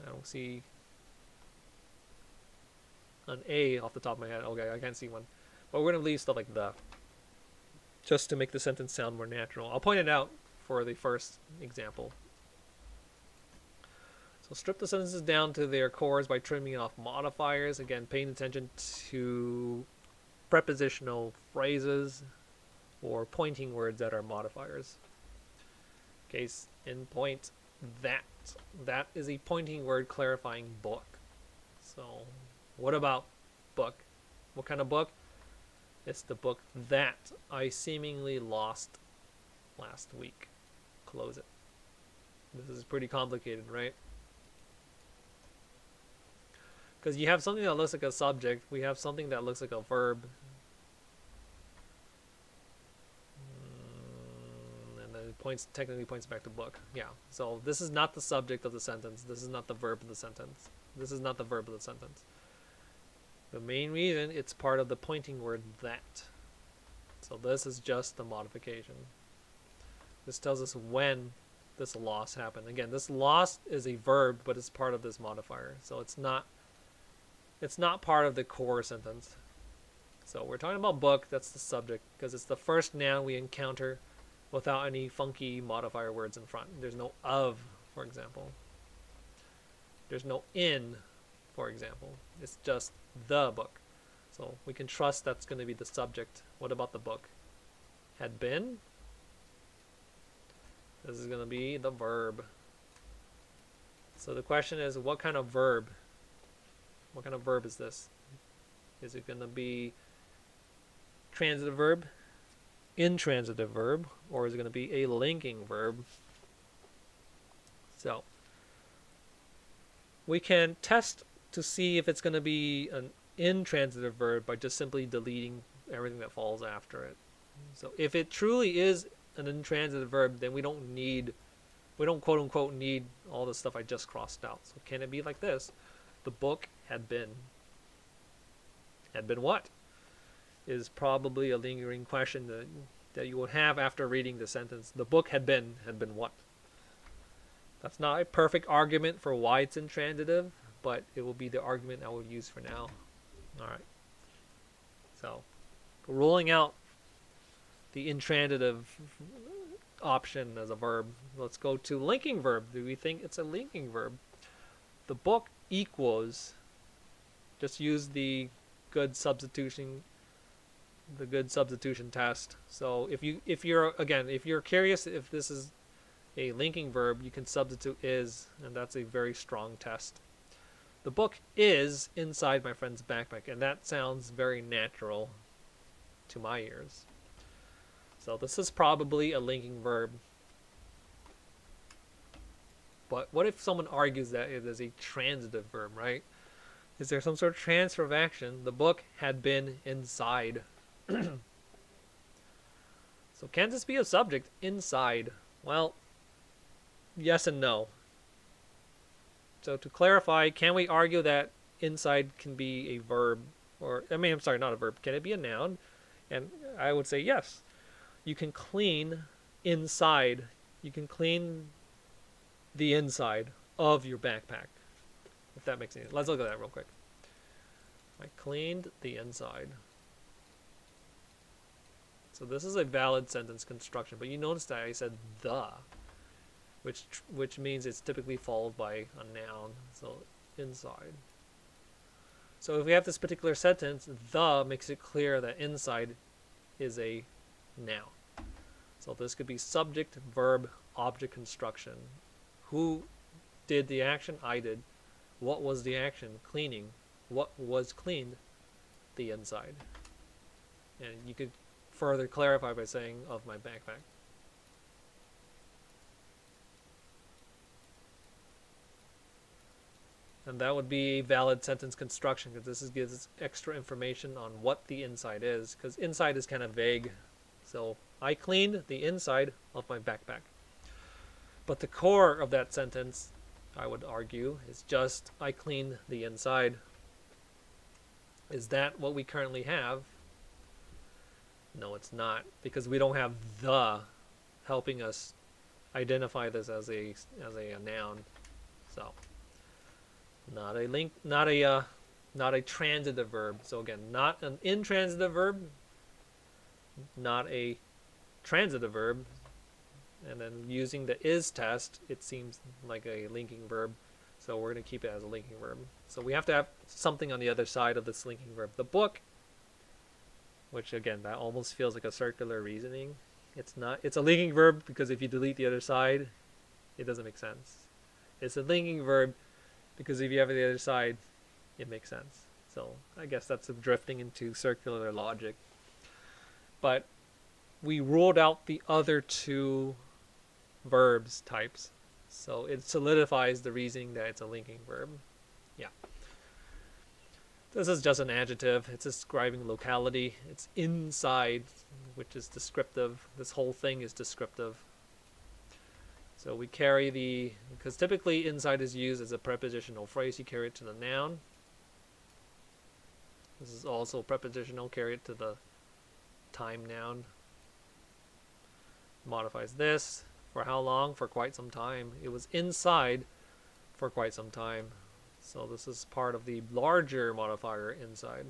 I don't see an A off the top of my head. Okay, I can't see one. But we're going to leave stuff like the. Just to make the sentence sound more natural. I'll point it out for the first example. So strip the sentences down to their cores by trimming off modifiers. Again, paying attention to prepositional phrases or pointing words that are modifiers. Case in point, that. That is a pointing word clarifying book. So what about book? What kind of book? It's the book that I seemingly lost last week. Close it. This is pretty complicated, right? Because you have something that looks like a subject. We have something that looks like a verb. And then it technically points back to book. Yeah. So this is not the subject of the sentence. This is not the verb of the sentence. This is not the verb of the sentence. The main reason it's part of the pointing word that. So this is just the modification. This tells us when this loss happened. Again, this loss is a verb, but it's part of this modifier. So it's not part of the core sentence. So we're talking about book, that's the subject, because it's the first noun we encounter without any funky modifier words in front. There's no of, for example. There's no in, for example. It's just the book. So we can trust that's going to be the subject. What about the book? Had been. This is going to be the verb. So the question is, what kind of verb? What kind of verb is this? Is it going to be transitive verb, intransitive verb, or is it going to be a linking verb? So we can test to see if it's going to be an intransitive verb by just simply deleting everything that falls after it. So if it truly is an intransitive verb, then we don't quote unquote need all the stuff I just crossed out. So can it be like this? The book had been. Had been what? Is probably a lingering question that you would have after reading the sentence. The book had been what? That's not a perfect argument for why it's intransitive, but it will be the argument I will use for now. Alright. So, ruling out the intransitive option as a verb, let's go to linking verb. Do we think it's a linking verb? The book equals, just use the good substitution test. So if you're curious if this is a linking verb, you can substitute is, and that's a very strong test. The book is inside my friend's backpack, and that sounds very natural to my ears. So this is probably a linking verb. But what if someone argues that it is a transitive verb, right? Is there some sort of transfer of action? The book had been inside. So can this be a subject? Inside. Well, yes and no. So to clarify, can we argue that inside can be a verb? Not a verb. Can it be a noun? And I would say yes. You can clean inside. You can clean the inside of your backpack. If that makes any sense. Let's look at that real quick. I cleaned the inside. So this is a valid sentence construction, but you notice that I said the, which means it's typically followed by a noun. So inside. So if we have this particular sentence, the makes it clear that inside is a noun. So this could be subject, verb, object construction. Who did the action? I did. What was the action? Cleaning. What was cleaned? The inside. And you could further clarify by saying of my backpack. And that would be a valid sentence construction, because this gives us extra information on what the inside is, because inside is kind of vague. So I cleaned the inside of my backpack. But the core of that sentence, I would argue, is just I cleaned the inside. Is that what we currently have? No, it's not, because we don't have the helping us identify this as a noun. So not a transitive verb. So again, not an intransitive verb, not a transitive verb. And then using the is test, it seems like a linking verb. So we're going to keep it as a linking verb. So we have to have something on the other side of this linking verb. The book, which again, that almost feels like a circular reasoning. It's not. It's a linking verb because if you delete the other side, it doesn't make sense. It's a linking verb because if you have the other side, it makes sense. So I guess that's drifting into circular logic. But we ruled out the other two verbs types. So it solidifies the reasoning that it's a linking verb. Yeah. This is just an adjective. It's describing locality. It's inside, which is descriptive. This whole thing is descriptive. So we carry the, because typically inside is used as a prepositional phrase, you carry it to the noun. This is also prepositional, carry it to the time noun. Modifies this. For how long? For quite some time. It was inside for quite some time. So this is part of the larger modifier inside.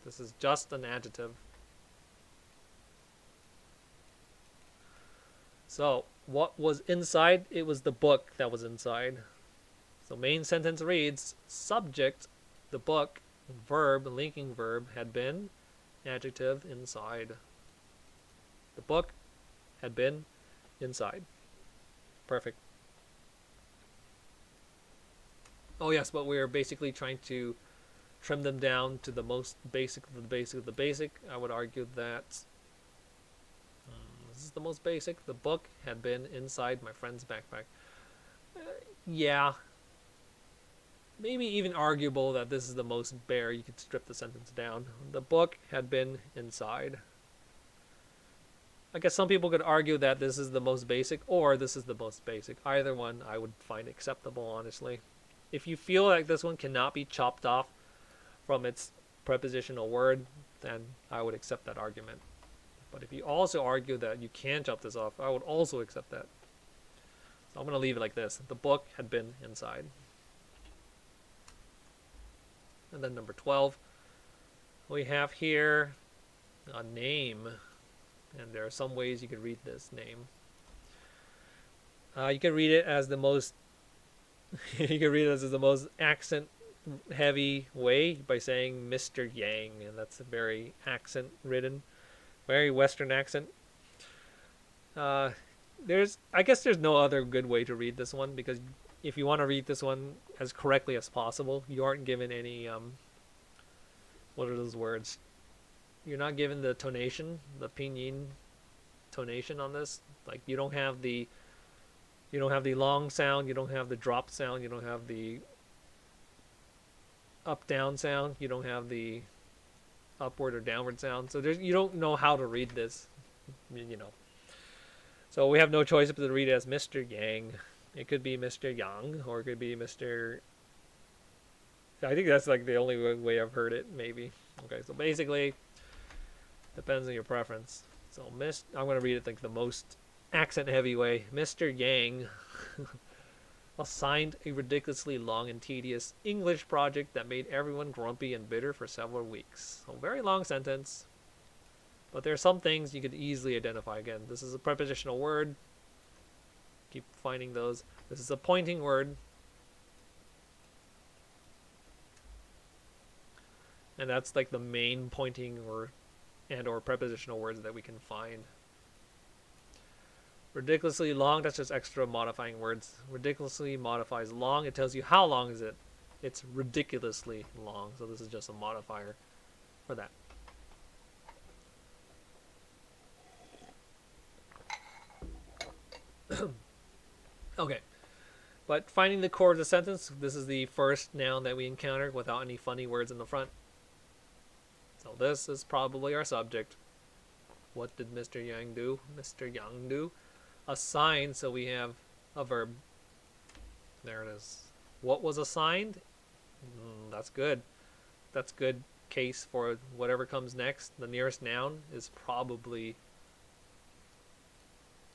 This is just an adjective. So what was inside? It was the book that was inside. So main sentence reads, subject, the book, verb, linking verb, had been, adjective, inside. The book had been inside. Perfect. Oh yes, but we're basically trying to trim them down to the most basic of the basic of the basic. I would argue that this is the most basic. The book had been inside my friend's backpack. Yeah. Maybe even arguable that this is the most bare. You could strip the sentence down. The book had been inside. I guess some people could argue that this is the most basic or this is the most basic. Either one I would find acceptable, honestly. If you feel like this one cannot be chopped off from its prepositional word, then I would accept that argument. But if you also argue that you can chop this off, I would also accept that. So I'm going to leave it like this. The book had been inside. And then number 12, we have here a name. And there are some ways you could read this name. You can read it as the most you can read it as the most accent heavy way by saying Mr. Yang, and that's a very accent ridden, very Western accent. I guess there's no other good way to read this one, because if you want to read this one as correctly as possible, you aren't given any what are those words? You're not given the tonation, the pinyin tonation on this. Like you don't have the long sound, you don't have the drop sound, you don't have the up down sound, you don't have the upward or downward sound. So you don't know how to read this, So we have no choice but to read it as Mr. Yang. It could be Mr. Yang, or it could be Mr. I think that's like the only way I've heard it, maybe. Okay, so basically, depends on your preference. So I'm going to read it like the most accent heavy way. Mr. Yang assigned a ridiculously long and tedious English project that made everyone grumpy and bitter for several weeks. A very long sentence, but there are some things you could easily identify. Again, this is a prepositional word. Keep finding those. This is a pointing word. And that's like the main pointing or prepositional words that we can find. Ridiculously long, that's just extra modifying words. Ridiculously modifies long. It tells you how long is it. It's ridiculously long. So this is just a modifier for that. Okay. But finding the core of the sentence, this is the first noun that we encounter without any funny words in the front. So this is probably our subject. What did Mr. Yang do? Mr. Yang do? Assigned, so we have a verb. There it is. What was assigned? That's good. That's good case for whatever comes next. The nearest noun is probably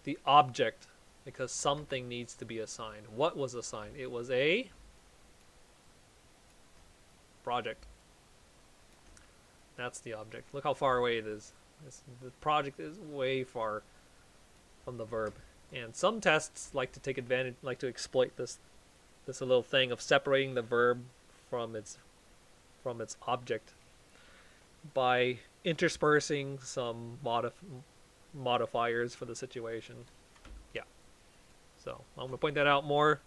the object, because something needs to be assigned. What was assigned? It was a project. That's the object. Look how far away it is. The project is way far from the verb. And some tests like to take advantage, like to exploit this this little thing of separating the verb from its object by interspersing some modifiers for the situation. Yeah. So I'm going to point that out more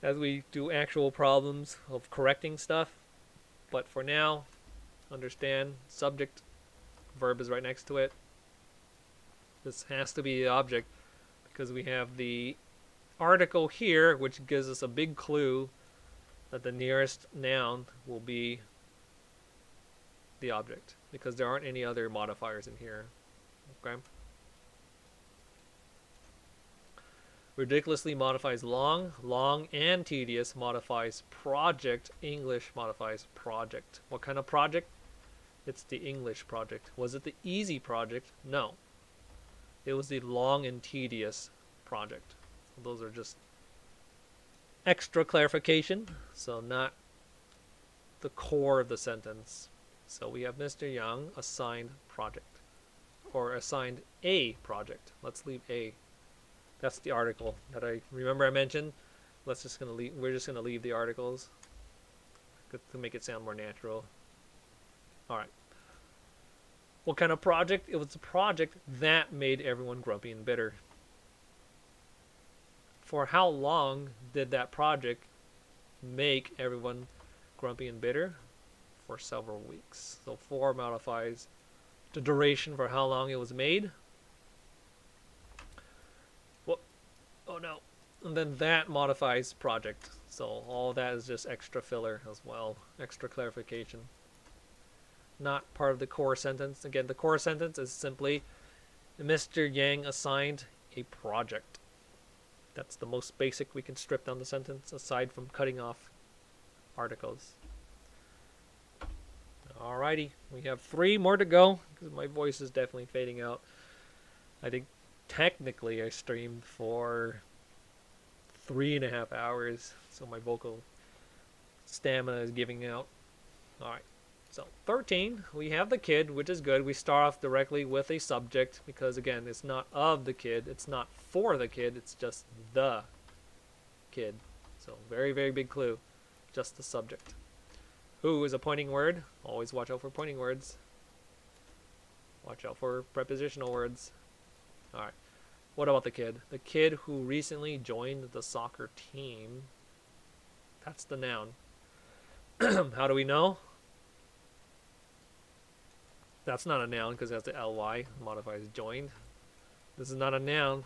as we do actual problems of correcting stuff. But for now, understand subject, verb is right next to it. This has to be the object because we have the article here, which gives us a big clue that the nearest noun will be the object because there aren't any other modifiers in here. Okay. Ridiculously modifies long. Long and tedious modifies project. English modifies project. What kind of project? It's the English project. Was it the easy project? No. It was the long and tedious project. Those are just extra clarification, so not the core of the sentence. So we have Mr. Young assigned project, or assigned a project. Let's leave a. That's the article that I mentioned. We're just gonna leave the articles to make it sound more natural. All right. What kind of project? It was a project that made everyone grumpy and bitter. For how long did that project make everyone grumpy and bitter? For several weeks. So for modifies the duration for how long it was made. Oh no. And then that modifies project. So all that is just extra filler as well. Extra clarification. Not part of the core sentence. Again, the core sentence is simply Mr. Yang assigned a project. That's the most basic we can strip down the sentence aside from cutting off articles. Alrighty, we have 3 more to go because my voice is definitely fading out. I think technically I streamed for 3.5 hours, so my vocal stamina is giving out. Alright, so 13, we have the kid, which is good. We start off directly with a subject because, again, it's not of the kid, it's not for the kid, it's just the kid. So very, very big clue, just the subject. Who is a pointing word? Always watch out for pointing words. Watch out for prepositional words. Alright. What about the kid? The kid who recently joined the soccer team. That's the noun. How do we know? That's not a noun because it has the ly, modifies joined. This is not a noun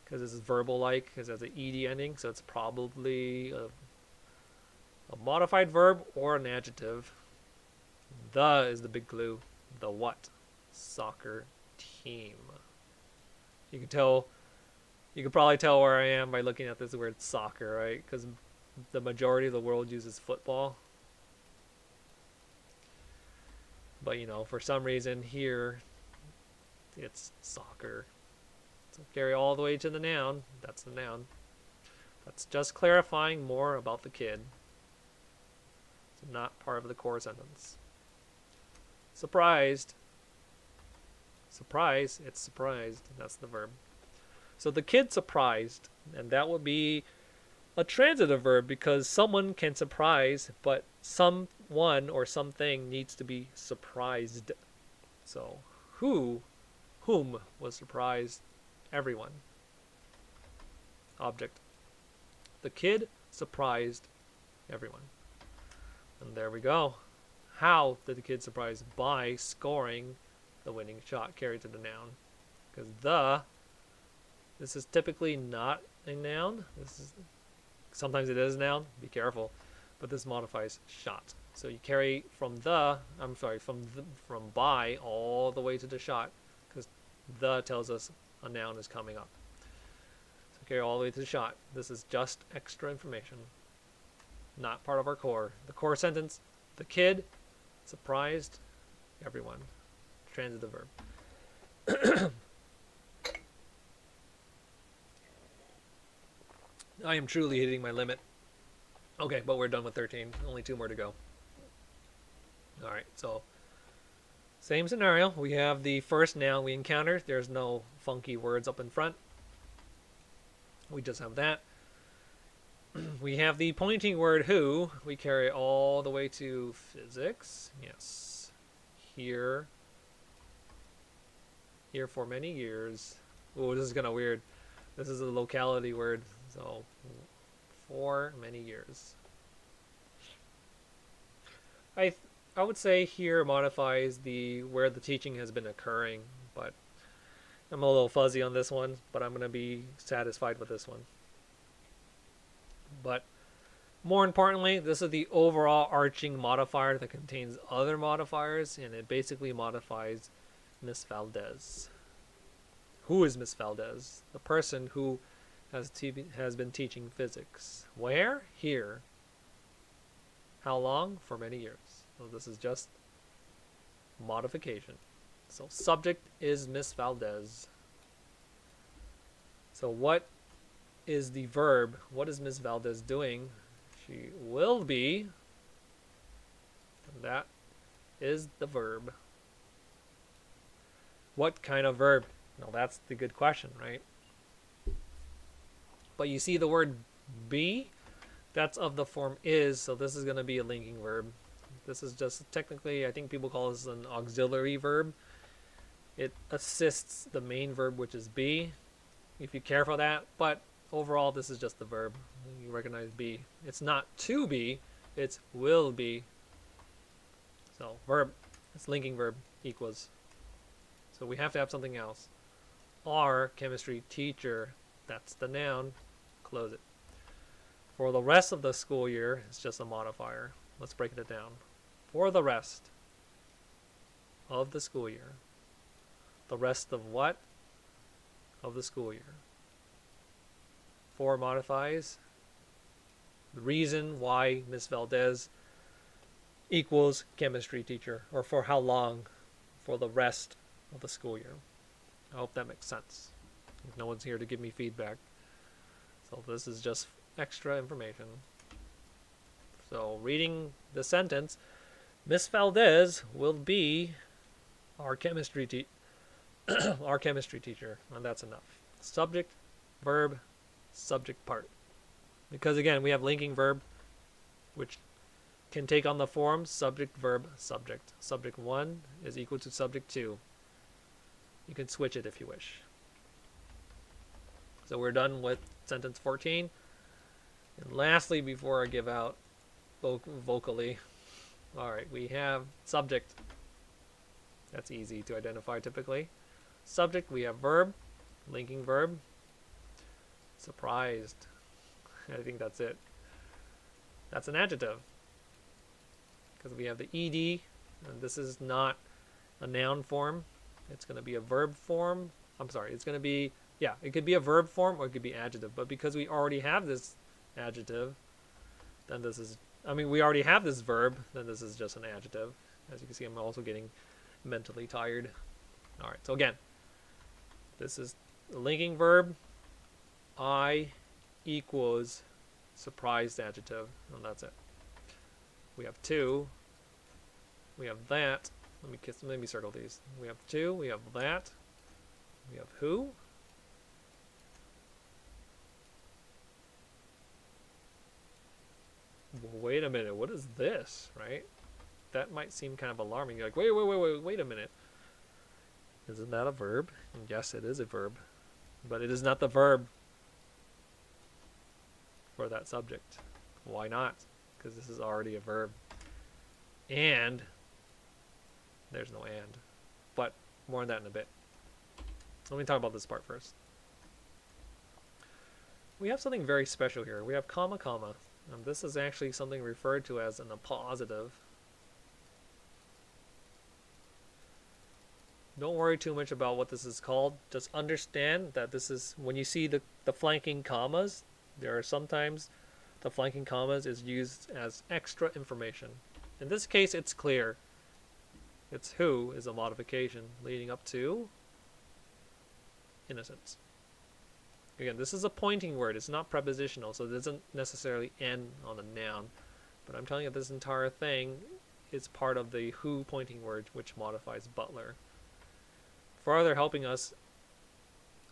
because this is verbal-like because it has an ed ending, so it's probably a modified verb or an adjective. The is the big clue. The what? Soccer team. You can probably tell where I am by looking at this word soccer, right? Because the majority of the world uses football. But, for some reason here, it's soccer. So carry all the way to the noun. That's the noun. That's just clarifying more about the kid. It's not part of the core sentence. Surprised. Surprise, it's surprised. That's the verb. So the kid surprised, and that would be a transitive verb because someone can surprise, but someone or something needs to be surprised. So whom was surprised? Everyone. Object. The kid surprised everyone. And there we go. How did the kid surprise? By scoring the winning shot, carried to the noun. Because this is typically not a noun. Sometimes it is a noun. Be careful. But this modifies shot. So you carry from by all the way to the shot, because the tells us a noun is coming up. So carry all the way to the shot. This is just extra information. Not part of our core. The core sentence, the kid surprised everyone. Transitive verb. I am truly hitting my limit. Okay, but we're done with 13. Only 2 more to go. Alright, so same scenario. We have the first noun we encounter. There's no funky words up in front. We just have that. we have the pointing word who. We carry all the way to physics. Yes. Here. Here for many years. Oh, this is kind of weird. This is a locality word. So, for many years. I I would say here modifies the where the teaching has been occurring, but I'm a little fuzzy on this one, but I'm going to be satisfied with this one. But more importantly, this is the overall arching modifier that contains other modifiers, and it basically modifies Miss Valdez. Who is Miss Valdez? The person who has been teaching physics. Where? Here. How long? For many years. So this is just modification. So subject is Miss Valdez. So what is the verb? What is Miss Valdez doing? She will be. And that is the verb. What kind of verb? Now that's the good question, right? But you see the word be? That's of the form is, so this is going to be a linking verb. This is just technically, I think people call this an auxiliary verb. It assists the main verb, which is be, if you care for that. But overall, this is just the verb. You recognize be. It's not to be, it's will be. So verb, it's linking verb equals. So we have to have something else. Our chemistry teacher, that's the noun. Close it. For the rest of the school year, it's just a modifier. Let's break it down. For the rest of the school year. The rest of what? Of the school year. For modifies the reason why Miss Valdez equals chemistry teacher, or for how long, for the rest of the school year. I hope that makes sense. No one's here to give me feedback. So this is just extra information. So reading the sentence, Miss Valdez will be our chemistry our chemistry teacher, and that's enough. Subject, verb, subject part. Because again, we have linking verb, which can take on the form subject, verb, subject. Subject 1 is equal to subject 2. You can switch it if you wish. So we're done with sentence 14. And lastly, before I give out vocally, alright, we have subject. That's easy to identify typically. Subject, we have verb, linking verb. Surprised. I think that's it. That's an adjective. Because we have the ed, and this is not a noun form. It's going to be a verb form. I'm sorry, it's going to be, yeah, it could be a verb form or it could be adjective. But because we already have this adjective, then this is, we already have this verb, then this is just an adjective. As you can see, I'm also getting mentally tired. All right, so again, this is the linking verb. I equals surprised adjective, and that's it. We have two. We have that. Let me circle these. We have two. We have that. We have who. Wait a minute. What is this? Right? That might seem kind of alarming. You're like, wait a minute. Isn't that a verb? And yes, it is a verb, but it is not the verb for that subject. Why not? Because this is already a verb. And there's no and. But more on that in a bit. Let me talk about this part first. We have something very special here. We have comma, comma. And this is actually something referred to as an appositive. Don't worry too much about what this is called. Just understand that this is, when you see the flanking commas, there are sometimes the flanking commas is used as extra information. In this case, it's clear. It's who is a modification leading up to innocence. Again, this is a pointing word. It's not prepositional, so it doesn't necessarily end on a noun. But I'm telling you, this entire thing is part of the who pointing word, which modifies Butler. Further helping us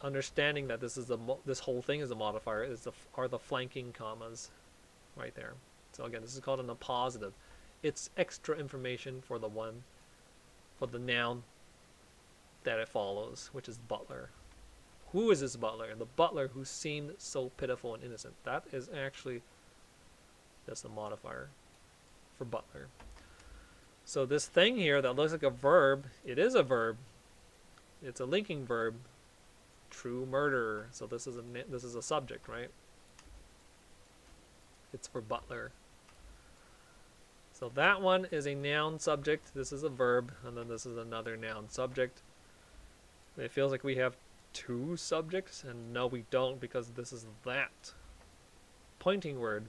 understanding that this is this whole thing is a modifier are the flanking commas right there. So again, this is called an appositive. It's extra information for the noun that it follows, which is butler. Who is this butler? The butler who seemed so pitiful and innocent. That is actually just a modifier for butler. So this thing here that looks like a verb, it is a verb. It's a linking verb. True murderer. So this is a subject, right? It's for butler. So that one is a noun subject. This is a verb, and then this is another noun subject. It feels like we have two subjects, and no, we don't, because this is that pointing word.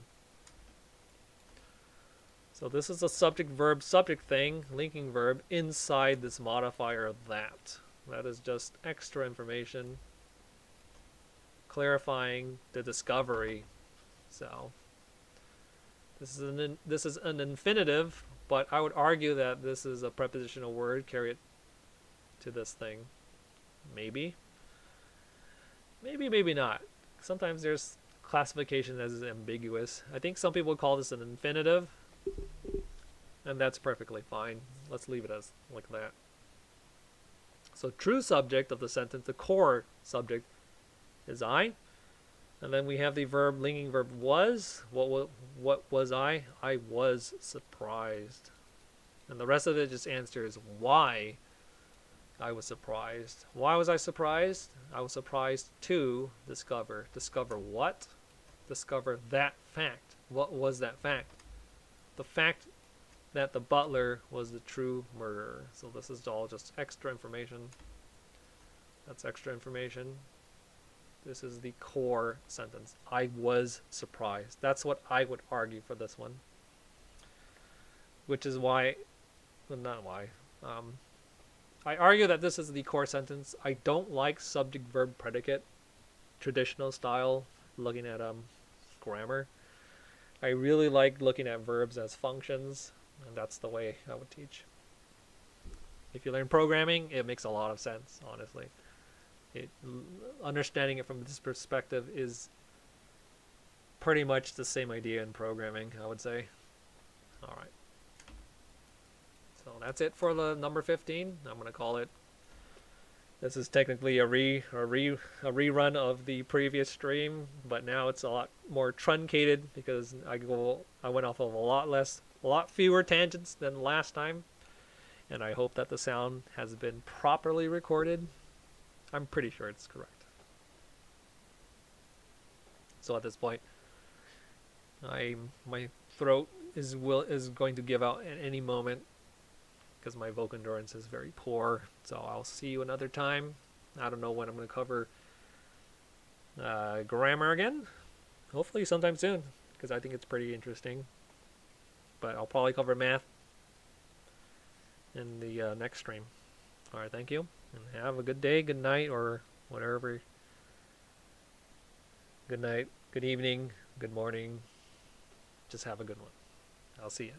So this is a subject verb subject thing, linking verb, inside this modifier that. That is just extra information clarifying the discovery. So this is an infinitive, but I would argue that this is a prepositional word. Carry it to this thing. Maybe, maybe not. Sometimes there's classification that is ambiguous. I think some people call this an infinitive, and that's perfectly fine. Let's leave it as like that. So true subject of the sentence, the core subject, is I. And then we have the verb, linking verb was. What was I? I was surprised. And the rest of it just answers why I was surprised. Why was I surprised? I was surprised to discover. Discover what? Discover that fact. What was that fact? The fact that the butler was the true murderer. So this is all just extra information. That's extra information. This is the core sentence. I was surprised. That's what I would argue for this one. Which is why, well, not why. I argue that this is the core sentence. I don't like subject verb predicate traditional style looking at grammar. I really like looking at verbs as functions, and that's the way I would teach. If you learn programming, it makes a lot of sense, honestly. Understanding it from this perspective is pretty much the same idea in programming, I would say. All right. So that's it for the number 15. I'm going to call it. This is technically a rerun of the previous stream, but now it's a lot more truncated because I went off of a lot fewer tangents than last time, and I hope that the sound has been properly recorded. I'm pretty sure it's correct. So at this point, my throat is going to give out at any moment because my vocal endurance is very poor. So I'll see you another time. I don't know when I'm going to cover grammar again. Hopefully sometime soon, because I think it's pretty interesting. But I'll probably cover math in the next stream. All right, thank you, and have a good day, good night, or whatever. Good night, good evening, good morning. Just have a good one. I'll see you.